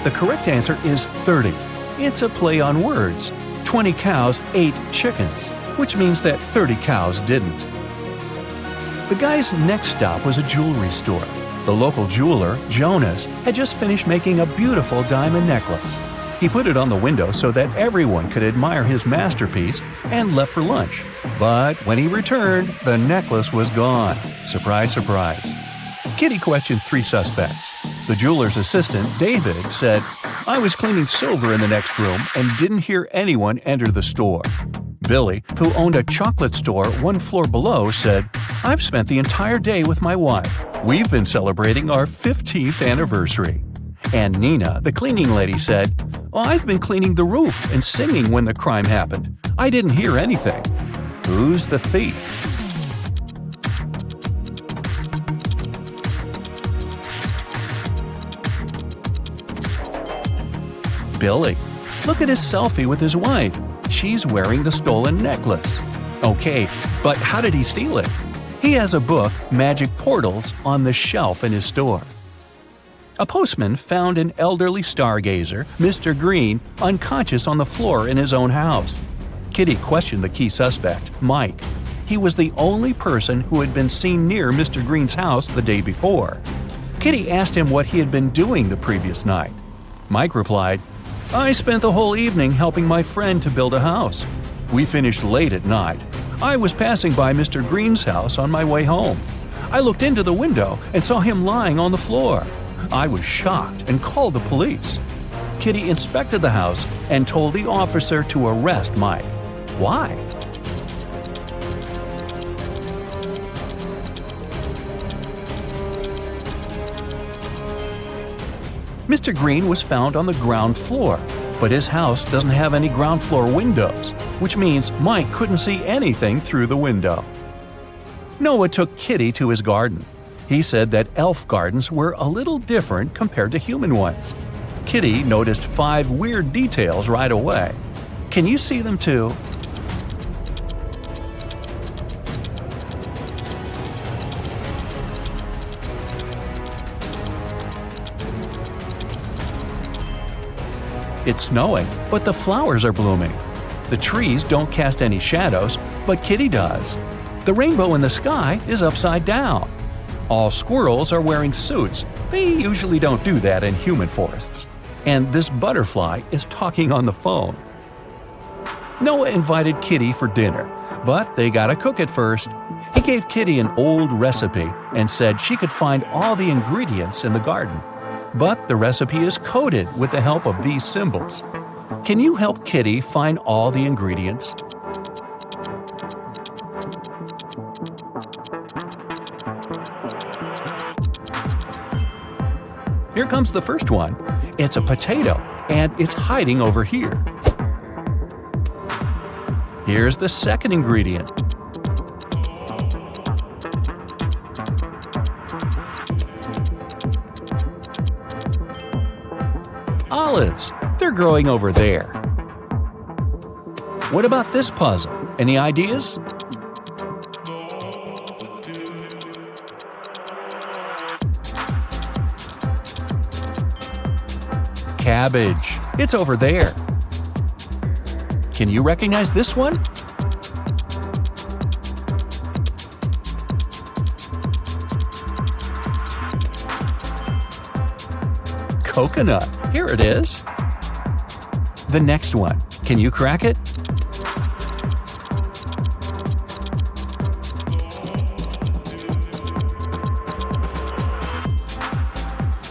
The correct answer is 30. It's a play on words. 20 cows ate chickens, which means that 30 cows didn't. The guy's next stop was a jewelry store. The local jeweler, Jonas, had just finished making a beautiful diamond necklace. He put it on the window so that everyone could admire his masterpiece and left for lunch. But when he returned, the necklace was gone. Surprise, surprise. Kitty questioned 3 suspects. The jeweler's assistant, David, said, "I was cleaning silver in the next room and didn't hear anyone enter the store." Billy, who owned a chocolate store 1 floor below, said, "I've spent the entire day with my wife. We've been celebrating our 15th anniversary." And Nina, the cleaning lady, said, "I've been cleaning the roof and singing when the crime happened. I didn't hear anything." Who's the thief? Billy. Look at his selfie with his wife. She's wearing the stolen necklace. Okay, but how did he steal it? He has a book, Magic Portals, on the shelf in his store. A postman found an elderly stargazer, Mr. Green, unconscious on the floor in his own house. Kitty questioned the key suspect, Mike. He was the only person who had been seen near Mr. Green's house the day before. Kitty asked him what he had been doing the previous night. Mike replied, "I spent the whole evening helping my friend to build a house. We finished late at night. I was passing by Mr. Green's house on my way home. I looked into the window and saw him lying on the floor. I was shocked and called the police." Kitty inspected the house and told the officer to arrest Mike. Why? Mr. Green was found on the ground floor, but his house doesn't have any ground floor windows, which means Mike couldn't see anything through the window. Noah took Kitty to his garden. He said that elf gardens were a little different compared to human ones. Kitty noticed 5 weird details right away. Can you see them too? It's snowing, but the flowers are blooming. The trees don't cast any shadows, but Kitty does. The rainbow in the sky is upside down. All squirrels are wearing suits. They usually don't do that in human forests. And this butterfly is talking on the phone. Noah invited Kitty for dinner, but they gotta cook it first. He gave Kitty an old recipe and said she could find all the ingredients in the garden. But the recipe is coded with the help of these symbols. Can you help Kitty find all the ingredients? Here comes the first one. It's a potato, and it's hiding over here. Here's the second ingredient. olives. They're growing over there. What about this puzzle? Any ideas? Cabbage. It's over there. Can you recognize this one? Coconut. Here it is. The next one. Can you crack it?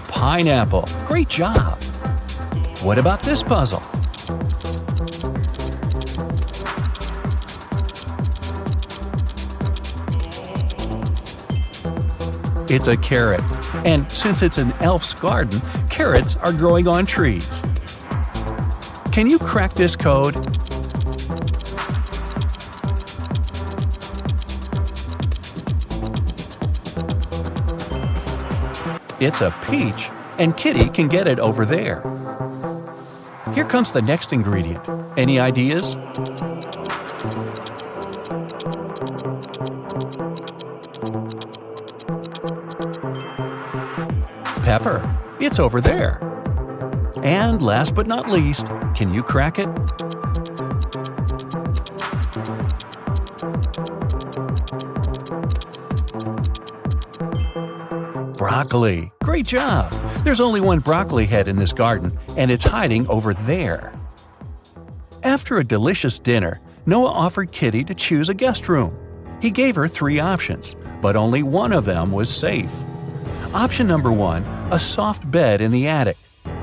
Pineapple. Great job. What about this puzzle? It's a carrot. And since it's an elf's garden, carrots are growing on trees. Can you crack this code? It's a peach, and Kitty can get it over there. Here comes the next ingredient. Any ideas? Pepper. It's over there. And last but not least, can you crack it? Broccoli. Great job. There's only one broccoli head in this garden, and it's hiding over there. After a delicious dinner, Noah offered Kitty to choose a guest room. He gave her 3 options, but only one of them was safe. Option number 1, a soft bed in the attic.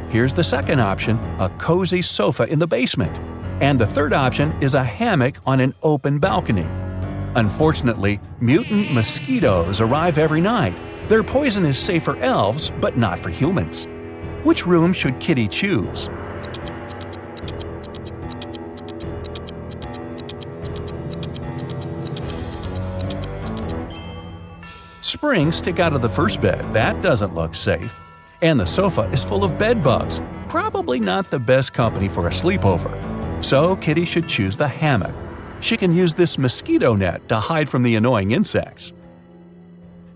Here's the second option, a cozy sofa in the basement. And the third option is a hammock on an open balcony. Unfortunately, mutant mosquitoes arrive every night. Their poison is safe for elves, but not for humans. Which room should Kitty choose? Springs stick out of the first bed. That doesn't look safe. And the sofa is full of bed bugs. Probably not the best company for a sleepover. So Kitty should choose the hammock. She can use this mosquito net to hide from the annoying insects.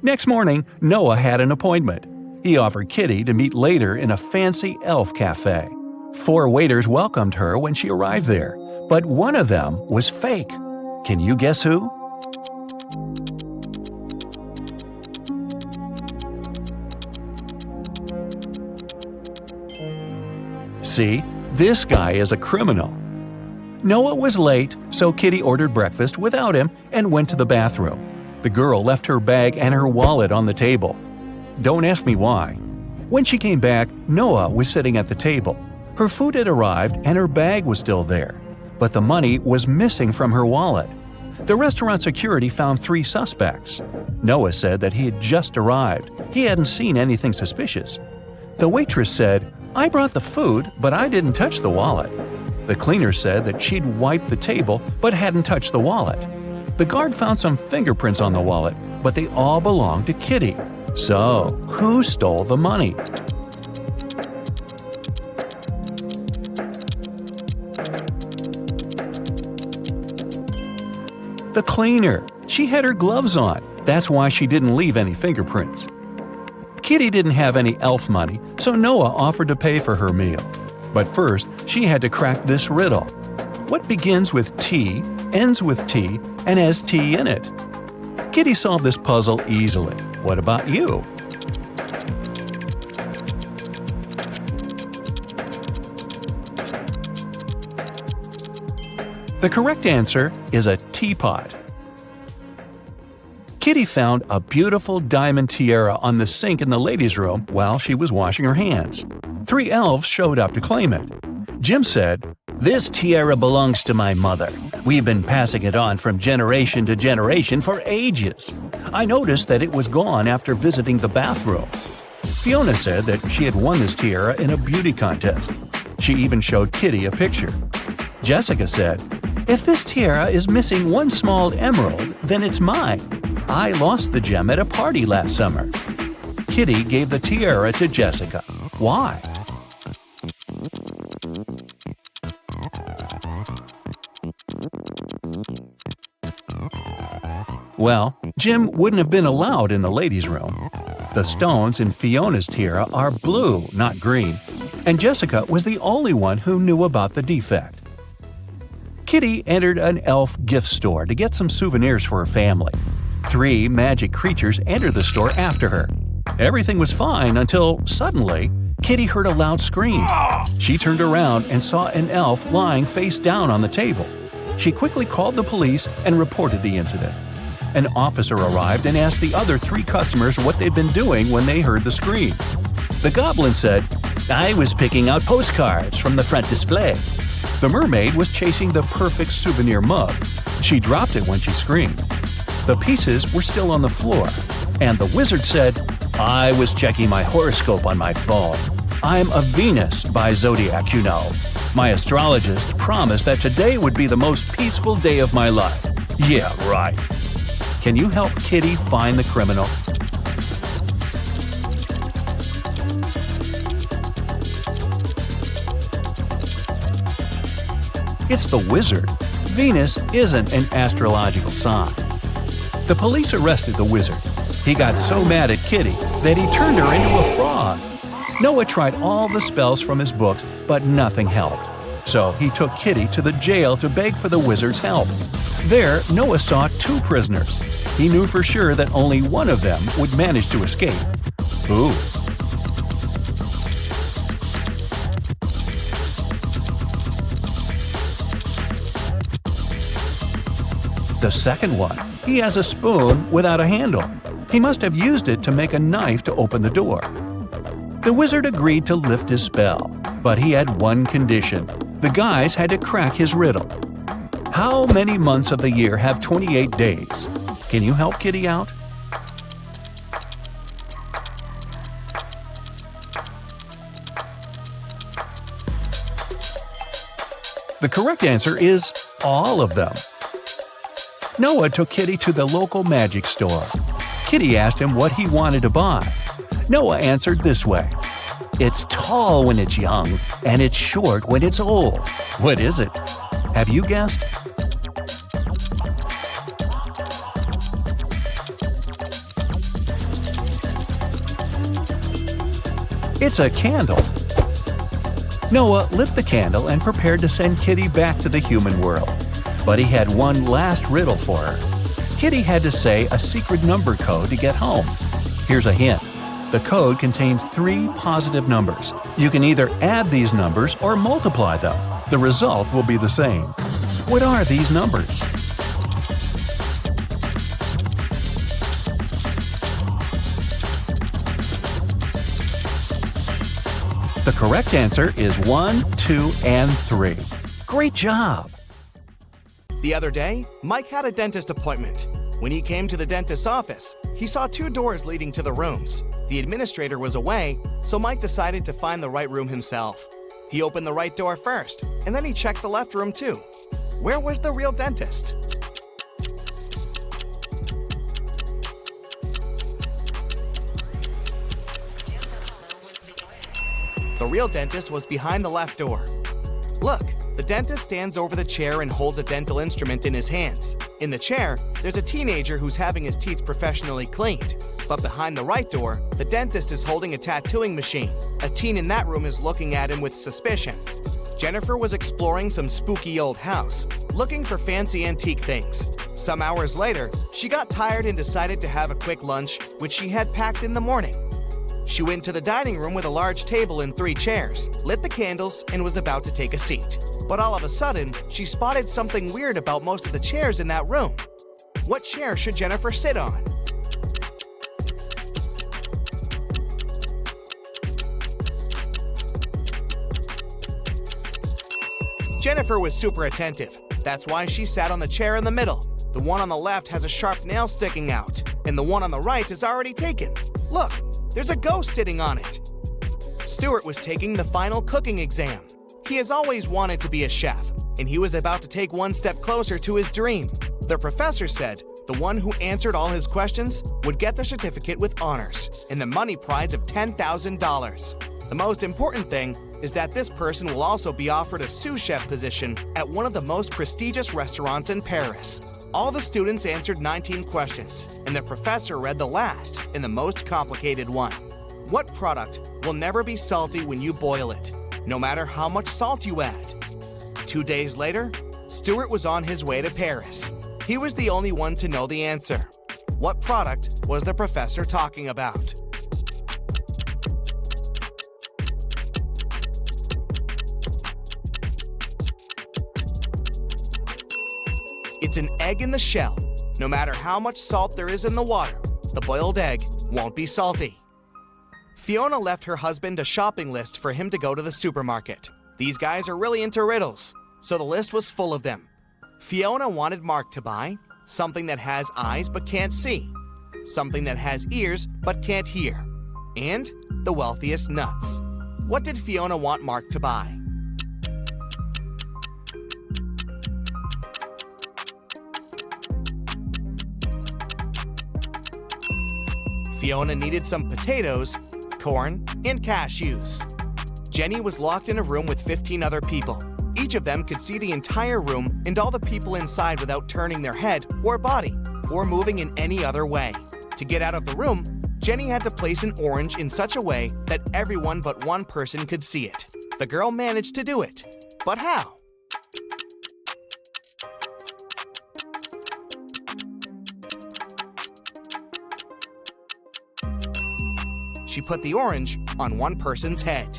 Next morning, Noah had an appointment. He offered Kitty to meet later in a fancy elf cafe. 4 waiters welcomed her when she arrived there, but one of them was fake. Can you guess who? See, this guy is a criminal. Noah was late, so Kitty ordered breakfast without him and went to the bathroom. The girl left her bag and her wallet on the table. Don't ask me why. When she came back, Noah was sitting at the table. Her food had arrived and her bag was still there, but the money was missing from her wallet. The restaurant security found 3 suspects. Noah said that he had just arrived. He hadn't seen anything suspicious. The waitress said, "I brought the food, but I didn't touch the wallet." The cleaner said that she'd wiped the table but hadn't touched the wallet. The guard found some fingerprints on the wallet, but they all belonged to Kitty. So, who stole the money? The cleaner. She had her gloves on. That's why she didn't leave any fingerprints. Kitty didn't have any elf money, so Noah offered to pay for her meal. But first, she had to crack this riddle. What begins with T, ends with T, and has T in it? Kitty solved this puzzle easily. What about you? The correct answer is a teapot. Kitty found a beautiful diamond tiara on the sink in the ladies' room while she was washing her hands. 3 elves showed up to claim it. Jim said, "This tiara belongs to my mother. We've been passing it on from generation to generation for ages. I noticed that it was gone after visiting the bathroom." Fiona said that she had won this tiara in a beauty contest. She even showed Kitty a picture. Jessica said, "If this tiara is missing one small emerald, then it's mine. I lost the gem at a party last summer." Kitty gave the tiara to Jessica. Why? Well, Jim wouldn't have been allowed in the ladies' room. The stones in Fiona's tiara are blue, not green, and Jessica was the only one who knew about the defect. Kitty entered an elf gift store to get some souvenirs for her family. 3 magic creatures entered the store after her. Everything was fine until, suddenly, Kitty heard a loud scream. She turned around and saw an elf lying face down on the table. She quickly called the police and reported the incident. An officer arrived and asked the other 3 customers what they'd been doing when they heard the scream. The goblin said, "I was picking out postcards from the front display." The mermaid was chasing the perfect souvenir mug. She dropped it when she screamed. The pieces were still on the floor, and the wizard said, "I was checking my horoscope on my phone. I'm a Venus by zodiac, you know. My astrologist promised that today would be the most peaceful day of my life." Yeah, right. Can you help Kitty find the criminal? It's the wizard. Venus isn't an astrological sign. The police arrested the wizard. He got so mad at Kitty that he turned her into a frog. Noah tried all the spells from his books, but nothing helped. So he took Kitty to the jail to beg for the wizard's help. There, Noah saw 2 prisoners. He knew for sure that only one of them would manage to escape. Ooh. The second one, he has a spoon without a handle. He must have used it to make a knife to open the door. The wizard agreed to lift his spell, but he had one condition. The guys had to crack his riddle. How many months of the year have 28 days? Can you help Kitty out? The correct answer is all of them. Noah took Kitty to the local magic store. Kitty asked him what he wanted to buy. Noah answered this way: "It's tall when it's young, and it's short when it's old." What is it? Have you guessed? It's a candle. Noah lit the candle and prepared to send Kitty back to the human world. But he had one last riddle for her. Kitty had to say a secret number code to get home. Here's a hint. The code contains 3 positive numbers. You can either add these numbers or multiply them. The result will be the same. What are these numbers? The correct answer is 1, 2, and 3. Great job! The other day, Mike had a dentist appointment. When he came to the dentist's office, he saw 2 doors leading to the rooms. The administrator was away, so Mike decided to find the right room himself. He opened the right door first, and then he checked the left room too. Where was the real dentist? The real dentist was behind the left door. Look, the dentist stands over the chair and holds a dental instrument in his hands. In the chair, there's a teenager who's having his teeth professionally cleaned. But behind the right door, the dentist is holding a tattooing machine. A teen in that room is looking at him with suspicion. Jennifer was exploring some spooky old house, looking for fancy antique things. Some hours later, she got tired and decided to have a quick lunch, which she had packed in the morning. She went to the dining room with a large table and 3 chairs, lit the candles, and was about to take a seat. But all of a sudden, she spotted something weird about most of the chairs in that room. What chair should Jennifer sit on? Jennifer was super attentive. That's why she sat on the chair in the middle. The one on the left has a sharp nail sticking out, and the one on the right is already taken. Look, there's a ghost sitting on it. Stuart was taking the final cooking exam. He has always wanted to be a chef, and he was about to take one step closer to his dream. The professor said the one who answered all his questions would get the certificate with honors and the money prize of $10,000. The most important thing is that this person will also be offered a sous chef position at one of the most prestigious restaurants in Paris. All the students answered 19 questions, and the professor read the last and the most complicated one. What product will never be salty when you boil it, no matter how much salt you add? 2 days later, Stuart was on his way to Paris. He was the only one to know the answer. What product was the professor talking about? It's an egg in the shell. No matter how much salt there is in the water, the boiled egg won't be salty. Fiona left her husband a shopping list for him to go to the supermarket. These guys are really into riddles, so the list was full of them. Fiona wanted Mark to buy something that has eyes but can't see, something that has ears but can't hear, and the wealthiest nuts. What did Fiona want Mark to buy? Fiona needed some potatoes, corn, and cashews. Jenny was locked in a room with 15 other people. Each of them could see the entire room and all the people inside without turning their head or body or moving in any other way. To get out of the room, Jenny had to place an orange in such a way that everyone but one person could see it. The girl managed to do it. But how? She put the orange on one person's head.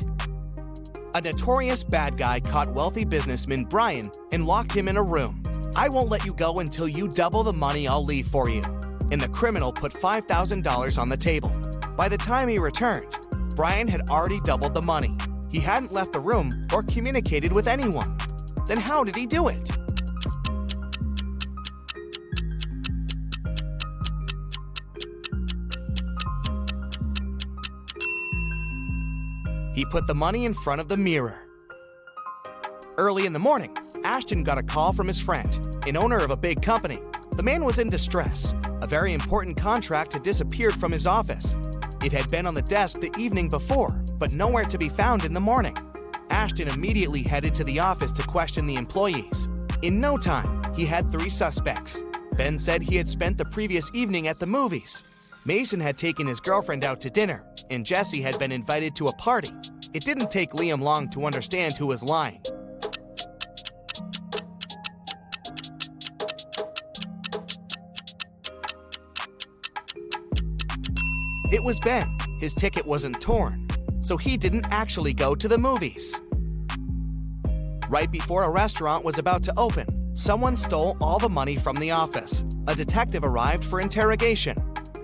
A notorious bad guy caught wealthy businessman Brian and locked him in a room. "I won't let you go until you double the money I'll leave for you." And the criminal put $5,000 on the table. By the time he returned, Brian had already doubled the money. He hadn't left the room or communicated with anyone. Then how did he do it? He put the money in front of the mirror. Early in the morning, Ashton got a call from his friend, an owner of a big company. The man was in distress. A very important contract had disappeared from his office. It had been on the desk the evening before, but nowhere to be found in the morning. Ashton immediately headed to the office to question the employees. In no time, he had 3 suspects. Ben said he had spent the previous evening at the movies. Mason had taken his girlfriend out to dinner, and Jesse had been invited to a party. It didn't take Liam long to understand who was lying. It was Ben. His ticket wasn't torn, so he didn't actually go to the movies. Right before a restaurant was about to open, someone stole all the money from the office. A detective arrived for interrogation.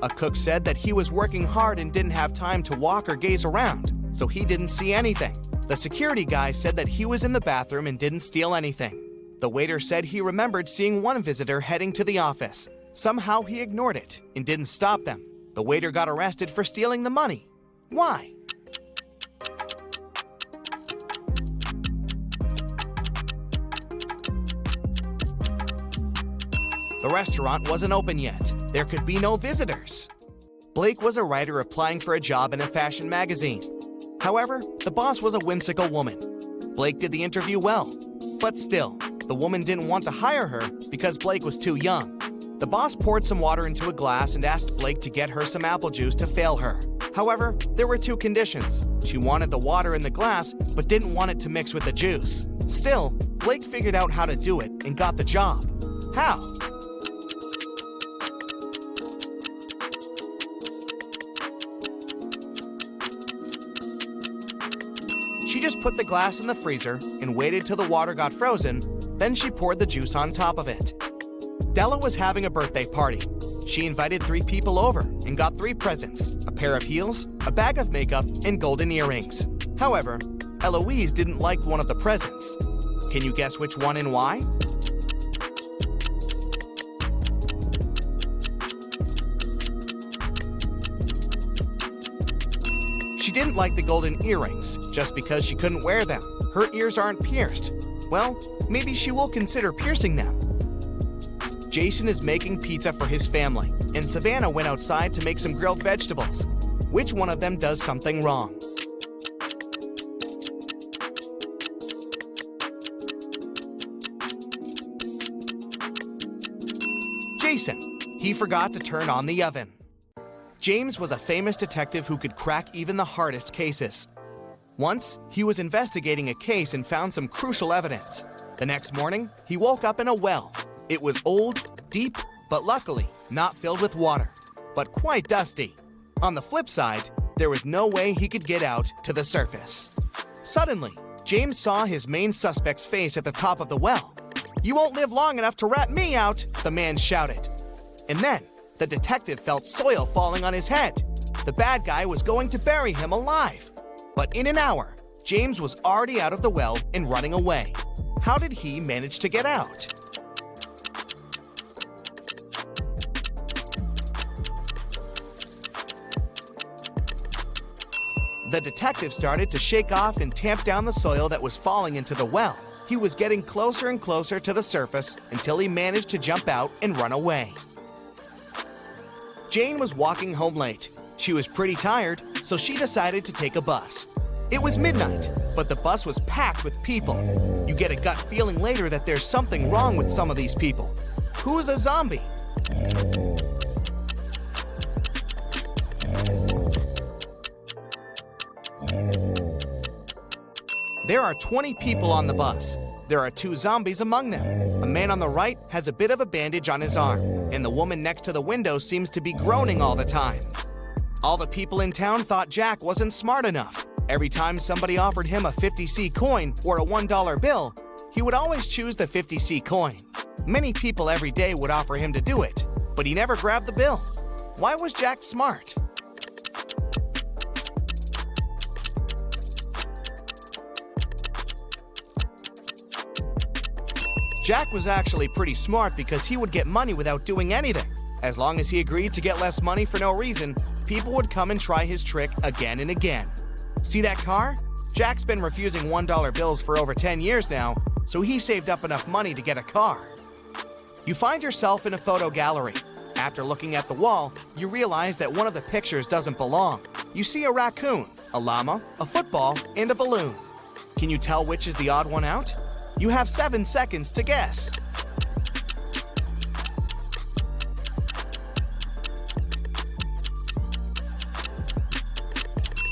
A cook said that he was working hard and didn't have time to walk or gaze around, so he didn't see anything. The security guy said that he was in the bathroom and didn't steal anything. The waiter said he remembered seeing one visitor heading to the office. Somehow he ignored it and didn't stop them. The waiter got arrested for stealing the money. Why? The restaurant wasn't open yet. There could be no visitors. Blake was a writer applying for a job in a fashion magazine. However, the boss was a whimsical woman. Blake did the interview well, but still, the woman didn't want to hire her because Blake was too young. The boss poured some water into a glass and asked Blake to get her some apple juice to fail her. However, there were 2 conditions. She wanted the water in the glass, but didn't want it to mix with the juice. Still, Blake figured out how to do it and got the job. How? She just put the glass in the freezer and waited till the water got frozen, then she poured the juice on top of it. Della was having a birthday party. She invited 3 people over and got 3 presents: a pair of heels, a bag of makeup, and golden earrings. However, Eloise didn't like one of the presents. Can you guess which one and why? She didn't like the golden earrings just because she couldn't wear them. Her ears aren't pierced. Well, maybe she will consider piercing them. Jason is making pizza for his family, and Savannah went outside to make some grilled vegetables. Which one of them does something wrong? Jason. He forgot to turn on the oven. James was a famous detective who could crack even the hardest cases. Once, he was investigating a case and found some crucial evidence. The next morning, he woke up in a well. It was old, deep, but luckily not filled with water, but quite dusty. On the flip side, there was no way he could get out to the surface. Suddenly, James saw his main suspect's face at the top of the well. "You won't live long enough to rat me out," the man shouted. And then, the detective felt soil falling on his head. The bad guy was going to bury him alive. But in an hour, James was already out of the well and running away. How did he manage to get out? The detective started to shake off and tamp down the soil that was falling into the well. He was getting closer and closer to the surface until he managed to jump out and run away. Jane was walking home late. She was pretty tired, so she decided to take a bus. It was midnight, but the bus was packed with people. You get a gut feeling later that there's something wrong with some of these people. Who's a zombie? There are 20 people on the bus. There are 2 zombies among them. A man on the right has a bit of a bandage on his arm, and the woman next to the window seems to be groaning all the time. All the people in town thought Jack wasn't smart enough. Every time somebody offered him a 50c coin or a $1 bill, he would always choose the 50c coin. Many people every day would offer him to do it, but he never grabbed the bill. Why was Jack smart? Jack was actually pretty smart because he would get money without doing anything. As long as he agreed to get less money for no reason, people would come and try his trick again and again. See that car? Jack's been refusing $1 bills for over 10 years now, so he saved up enough money to get a car. You find yourself in a photo gallery. After looking at the wall, you realize that one of the pictures doesn't belong. You see a raccoon, a llama, a football, and a balloon. Can you tell which is the odd one out? You have 7 seconds to guess.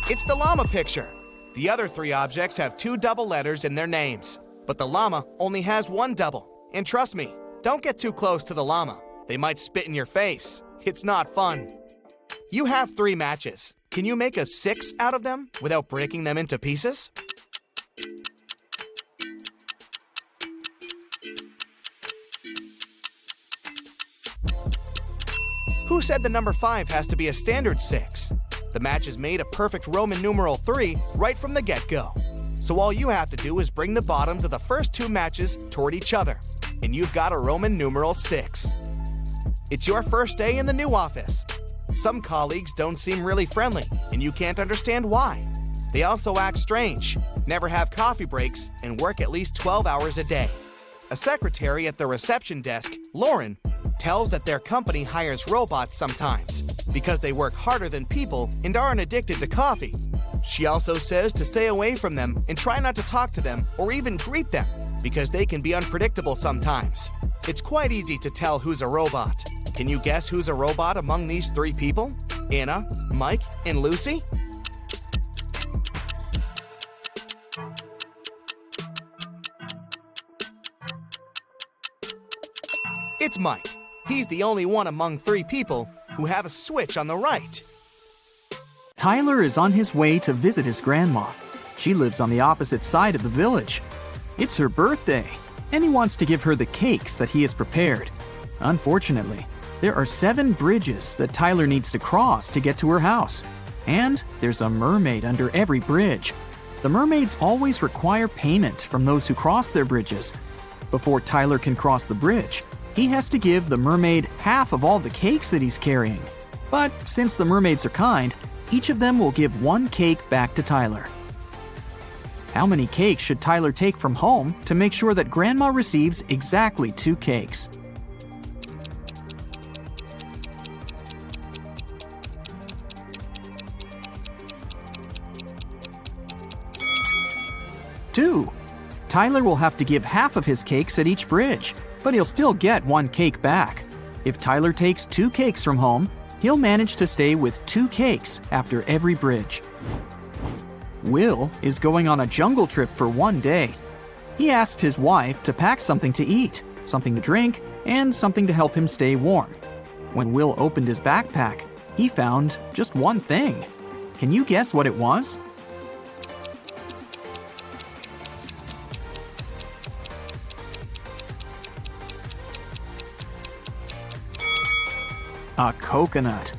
It's the llama picture. The other 3 objects have 2 double letters in their names, but the llama only has 1 double. And trust me, don't get too close to the llama. They might spit in your face. It's not fun. You have 3 matches. Can you make a 6 out of them without breaking them into pieces? Who said the number 5 has to be a standard 6? The match is made a perfect Roman numeral 3 right from the get-go. So all you have to do is bring the bottoms of the first 2 matches toward each other, and you've got a Roman numeral 6. It's your first day in the new office. Some colleagues don't seem really friendly, and you can't understand why. They also act strange, never have coffee breaks, and work at least 12 hours a day. A secretary at the reception desk, Lauren, tells that their company hires robots sometimes because they work harder than people and aren't addicted to coffee. She also says to stay away from them and try not to talk to them or even greet them because they can be unpredictable sometimes. It's quite easy to tell who's a robot. Can you guess who's a robot among these 3 people? Anna, Mike, and Lucy? It's Mike. He's the only one among 3 people who have a switch on the right. Tyler is on his way to visit his grandma. She lives on the opposite side of the village. It's her birthday, and he wants to give her the cakes that he has prepared. Unfortunately, there are 7 bridges that Tyler needs to cross to get to her house. And there's a mermaid under every bridge. The mermaids always require payment from those who cross their bridges. Before Tyler can cross the bridge, he has to give the mermaid half of all the cakes that he's carrying. But since the mermaids are kind, each of them will give 1 cake back to Tyler. How many cakes should Tyler take from home to make sure that Grandma receives exactly 2 cakes? Two. Tyler will have to give half of his cakes at each bridge, but he'll still get 1 cake back. If Tyler takes 2 cakes from home, he'll manage to stay with 2 cakes after every bridge. Will is going on a jungle trip for 1 day. He asked his wife to pack something to eat, something to drink, and something to help him stay warm. When Will opened his backpack, he found just one thing. Can you guess what it was? A coconut.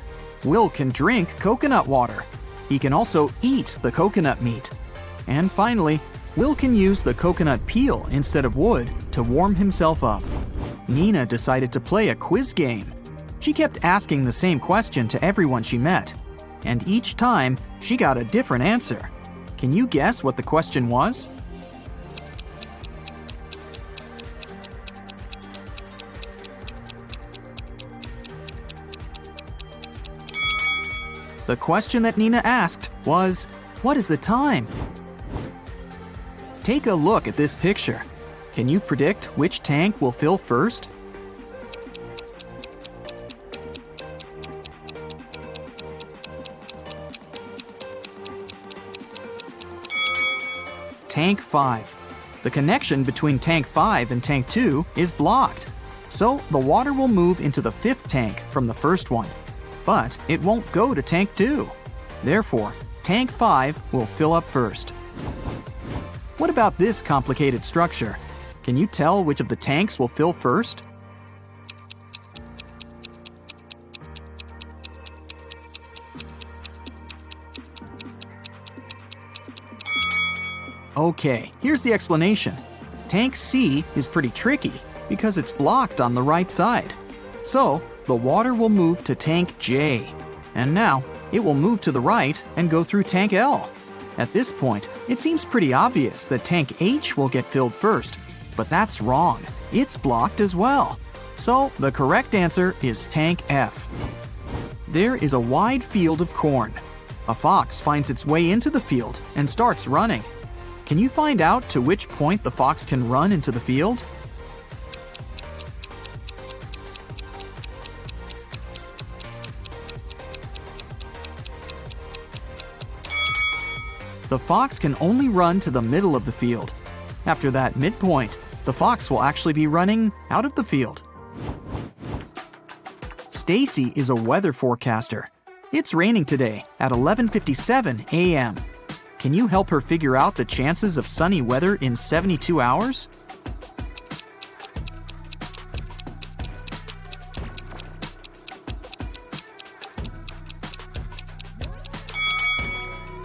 Will can drink coconut water. He can also eat the coconut meat. And finally, Will can use the coconut peel instead of wood to warm himself up. Nina decided to play a quiz game. She kept asking the same question to everyone she met, and each time she got a different answer. Can you guess what the question was? The question that Nina asked was, what is the time? Take a look at this picture. Can you predict which tank will fill first? Tank 5. The connection between Tank 5 and Tank 2 is blocked, so the water will move into the 5th tank from the first one. But it won't go to Tank 2. Therefore, Tank 5 will fill up first. What about this complicated structure? Can you tell which of the tanks will fill first? Okay, here's the explanation. Tank C is pretty tricky because it's blocked on the right side. So, the water will move to Tank J. And now, it will move to the right and go through Tank L. At this point, it seems pretty obvious that Tank H will get filled first, but that's wrong. It's blocked as well. So, the correct answer is Tank F. There is a wide field of corn. A fox finds its way into the field and starts running. Can you find out to which point the fox can run into the field? The fox can only run to the middle of the field. After that midpoint, the fox will actually be running out of the field. Stacy is a weather forecaster. It's raining today at 11:57 a.m. Can you help her figure out the chances of sunny weather in 72 hours?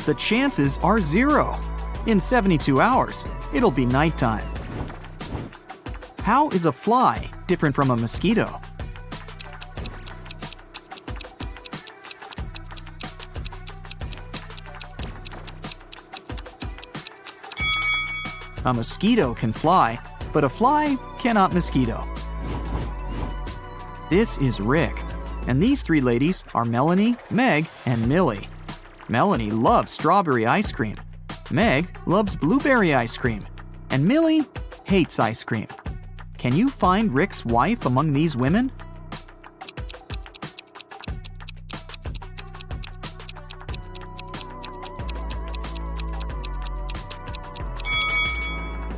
The chances are 0. In 72 hours, it'll be nighttime. How is a fly different from a mosquito? A mosquito can fly, but a fly cannot mosquito. This is Rick, and these 3 ladies are Melanie, Meg, and Millie. Melanie loves strawberry ice cream. Meg loves blueberry ice cream. And Millie hates ice cream. Can you find Rick's wife among these women?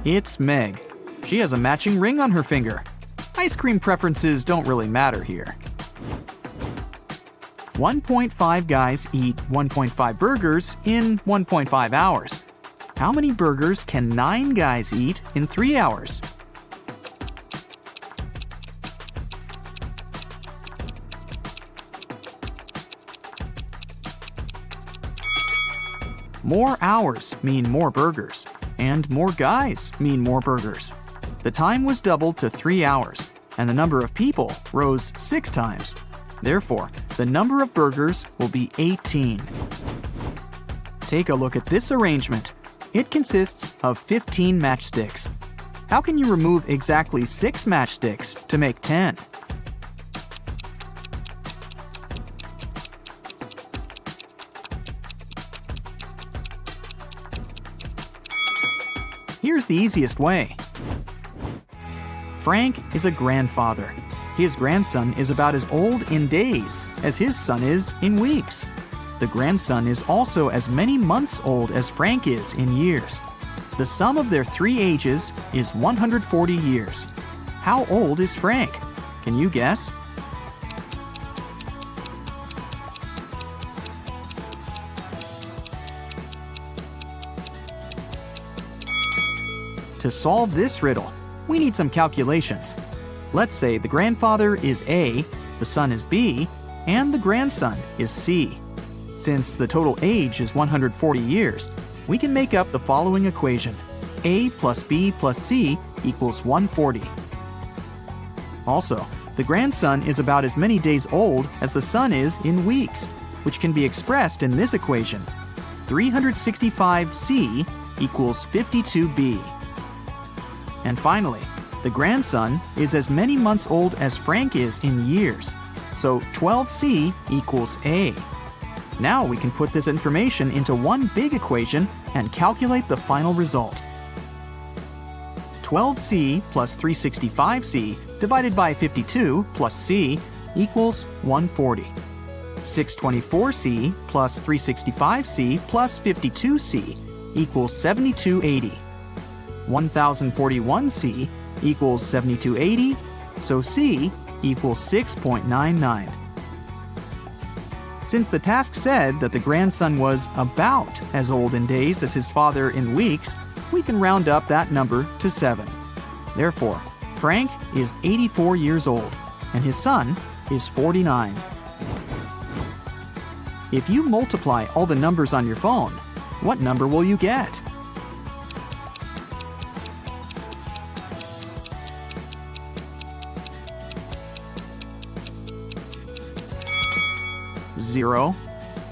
It's Meg. She has a matching ring on her finger. Ice cream preferences don't really matter here. 1.5 guys eat 1.5 burgers in 1.5 hours. How many burgers can 9 guys eat in 3 hours? More hours mean more burgers, and more guys mean more burgers. The time was doubled to 3 hours, and the number of people rose 6 times. Therefore, the number of burgers will be 18. Take a look at this arrangement. It consists of 15 matchsticks. How can you remove exactly 6 matchsticks to make 10? Here's the easiest way. Frank is a grandfather. His grandson is about as old in days as his son is in weeks. The grandson is also as many months old as Frank is in years. The sum of their three ages is 140 years. How old is Frank? Can you guess? To solve this riddle, we need some calculations. Let's say the grandfather is A, the son is B, and the grandson is C. Since the total age is 140 years, we can make up the following equation. A plus B plus C equals 140. Also, the grandson is about as many days old as the son is in weeks, which can be expressed in this equation. 365C equals 52B. And finally, the grandson is as many months old as Frank is in years, so 12C equals A. Now we can put this information into one big equation and calculate the final result. 12C plus 365C divided by 52 plus C equals 140. 624C plus 365C plus 52C equals 7280. 1041C equals 7280, so C equals 6.99. Since the task said that the grandson was about as old in days as his father in weeks, we can round up that number to 7. Therefore, Frank is 84 years old, and his son is 49. If you multiply all the numbers on your phone, what number will you get? Zero.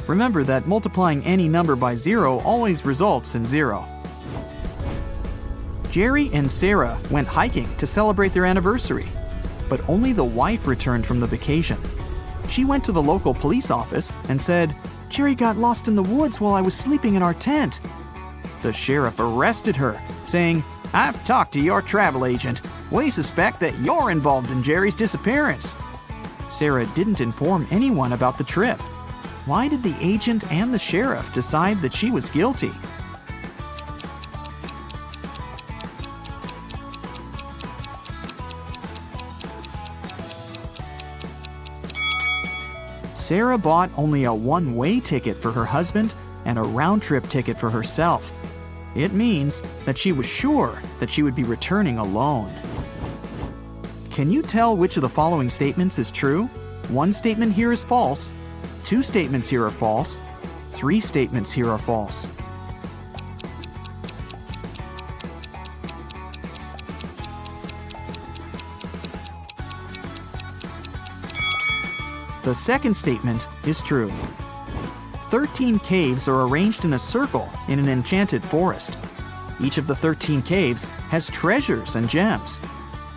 Remember that multiplying any number by 0 always results in 0. Jerry and Sarah went hiking to celebrate their anniversary, but only the wife returned from the vacation. She went to the local police office and said, "Jerry got lost in the woods while I was sleeping in our tent." The sheriff arrested her, saying, "I've talked to your travel agent. We suspect that you're involved in Jerry's disappearance." Sarah didn't inform anyone about the trip. Why did the agent and the sheriff decide that she was guilty? Sarah bought only a one-way ticket for her husband and a round-trip ticket for herself. It means that she was sure that she would be returning alone. Can you tell which of the following statements is true? One statement here is false. 2 statements here are false. 3 statements here are false. The second statement is true. 13 caves are arranged in a circle in an enchanted forest. Each of the 13 caves has treasures and gems.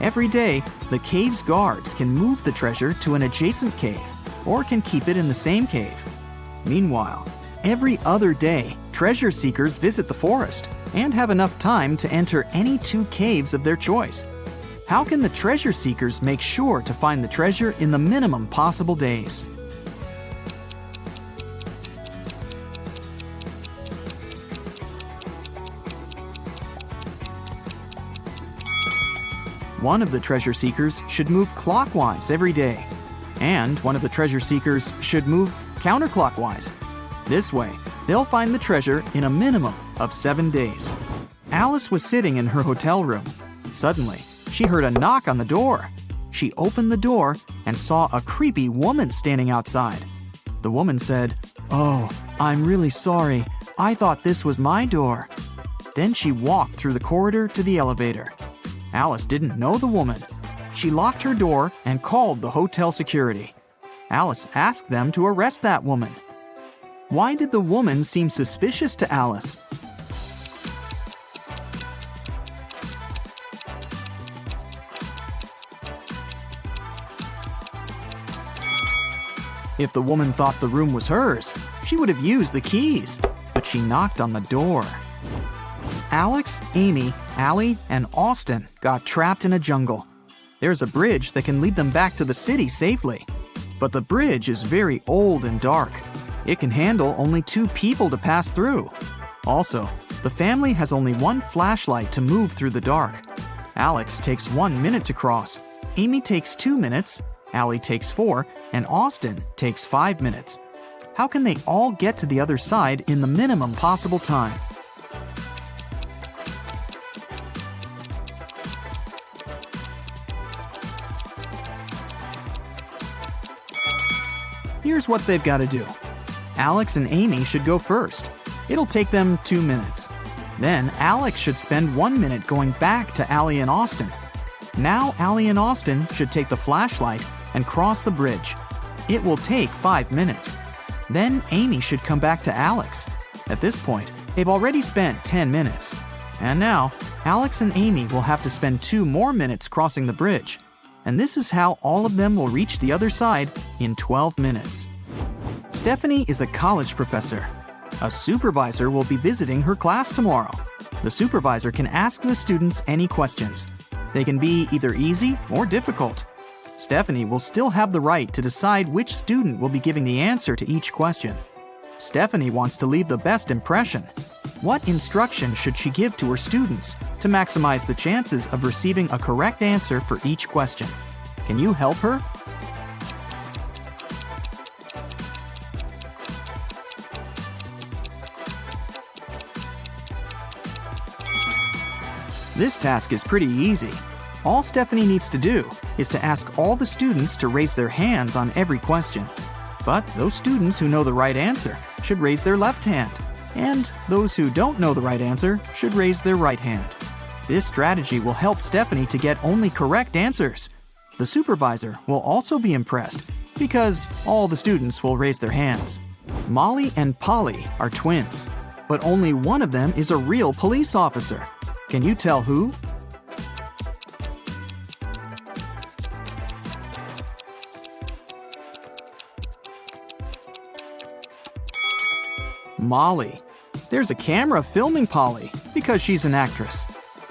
Every day, the cave's guards can move the treasure to an adjacent cave or can keep it in the same cave. Meanwhile, every other day, treasure seekers visit the forest and have enough time to enter any 2 caves of their choice. How can the treasure seekers make sure to find the treasure in the minimum possible days? One of the treasure seekers should move clockwise every day, and one of the treasure seekers should move counterclockwise. This way, they'll find the treasure in a minimum of 7 days. Alice was sitting in her hotel room. Suddenly, she heard a knock on the door. She opened the door and saw a creepy woman standing outside. The woman said, "Oh, I'm really sorry. I thought this was my door." Then she walked through the corridor to the elevator. Alice didn't know the woman. She locked her door and called the hotel security. Alice asked them to arrest that woman. Why did the woman seem suspicious to Alice? If the woman thought the room was hers, she would have used the keys, but she knocked on the door. Alex, Amy, Allie, and Austin got trapped in a jungle. There's a bridge that can lead them back to the city safely. But the bridge is very old and dark. It can handle only 2 people to pass through. Also, the family has only 1 flashlight to move through the dark. Alex takes 1 minute to cross. Amy takes 2 minutes, Allie takes 4, and Austin takes 5 minutes. How can they all get to the other side in the minimum possible time? Here's what they've got to do. Alex and Amy should go first. It'll take them 2 minutes. Then Alex should spend 1 minute going back to Allie and Austin. Now Allie and Austin should take the flashlight and cross the bridge. It will take 5 minutes. Then Amy should come back to Alex. At this point, they've already spent 10 minutes. And now, Alex and Amy will have to spend 2 more minutes crossing the bridge. And this is how all of them will reach the other side in 12 minutes. Stephanie is a college professor. A supervisor will be visiting her class tomorrow. The supervisor can ask the students any questions. They can be either easy or difficult. Stephanie will still have the right to decide which student will be giving the answer to each question. Stephanie wants to leave the best impression. What instruction should she give to her students to maximize the chances of receiving a correct answer for each question? Can you help her? This task is pretty easy. All Stephanie needs to do is to ask all the students to raise their hands on every question. But those students who know the right answer should raise their left hand, and those who don't know the right answer should raise their right hand. This strategy will help Stephanie to get only correct answers. The supervisor will also be impressed because all the students will raise their hands. Molly and Polly are twins, but only one of them is a real police officer. Can you tell who? Molly. There's a camera filming Polly because she's an actress.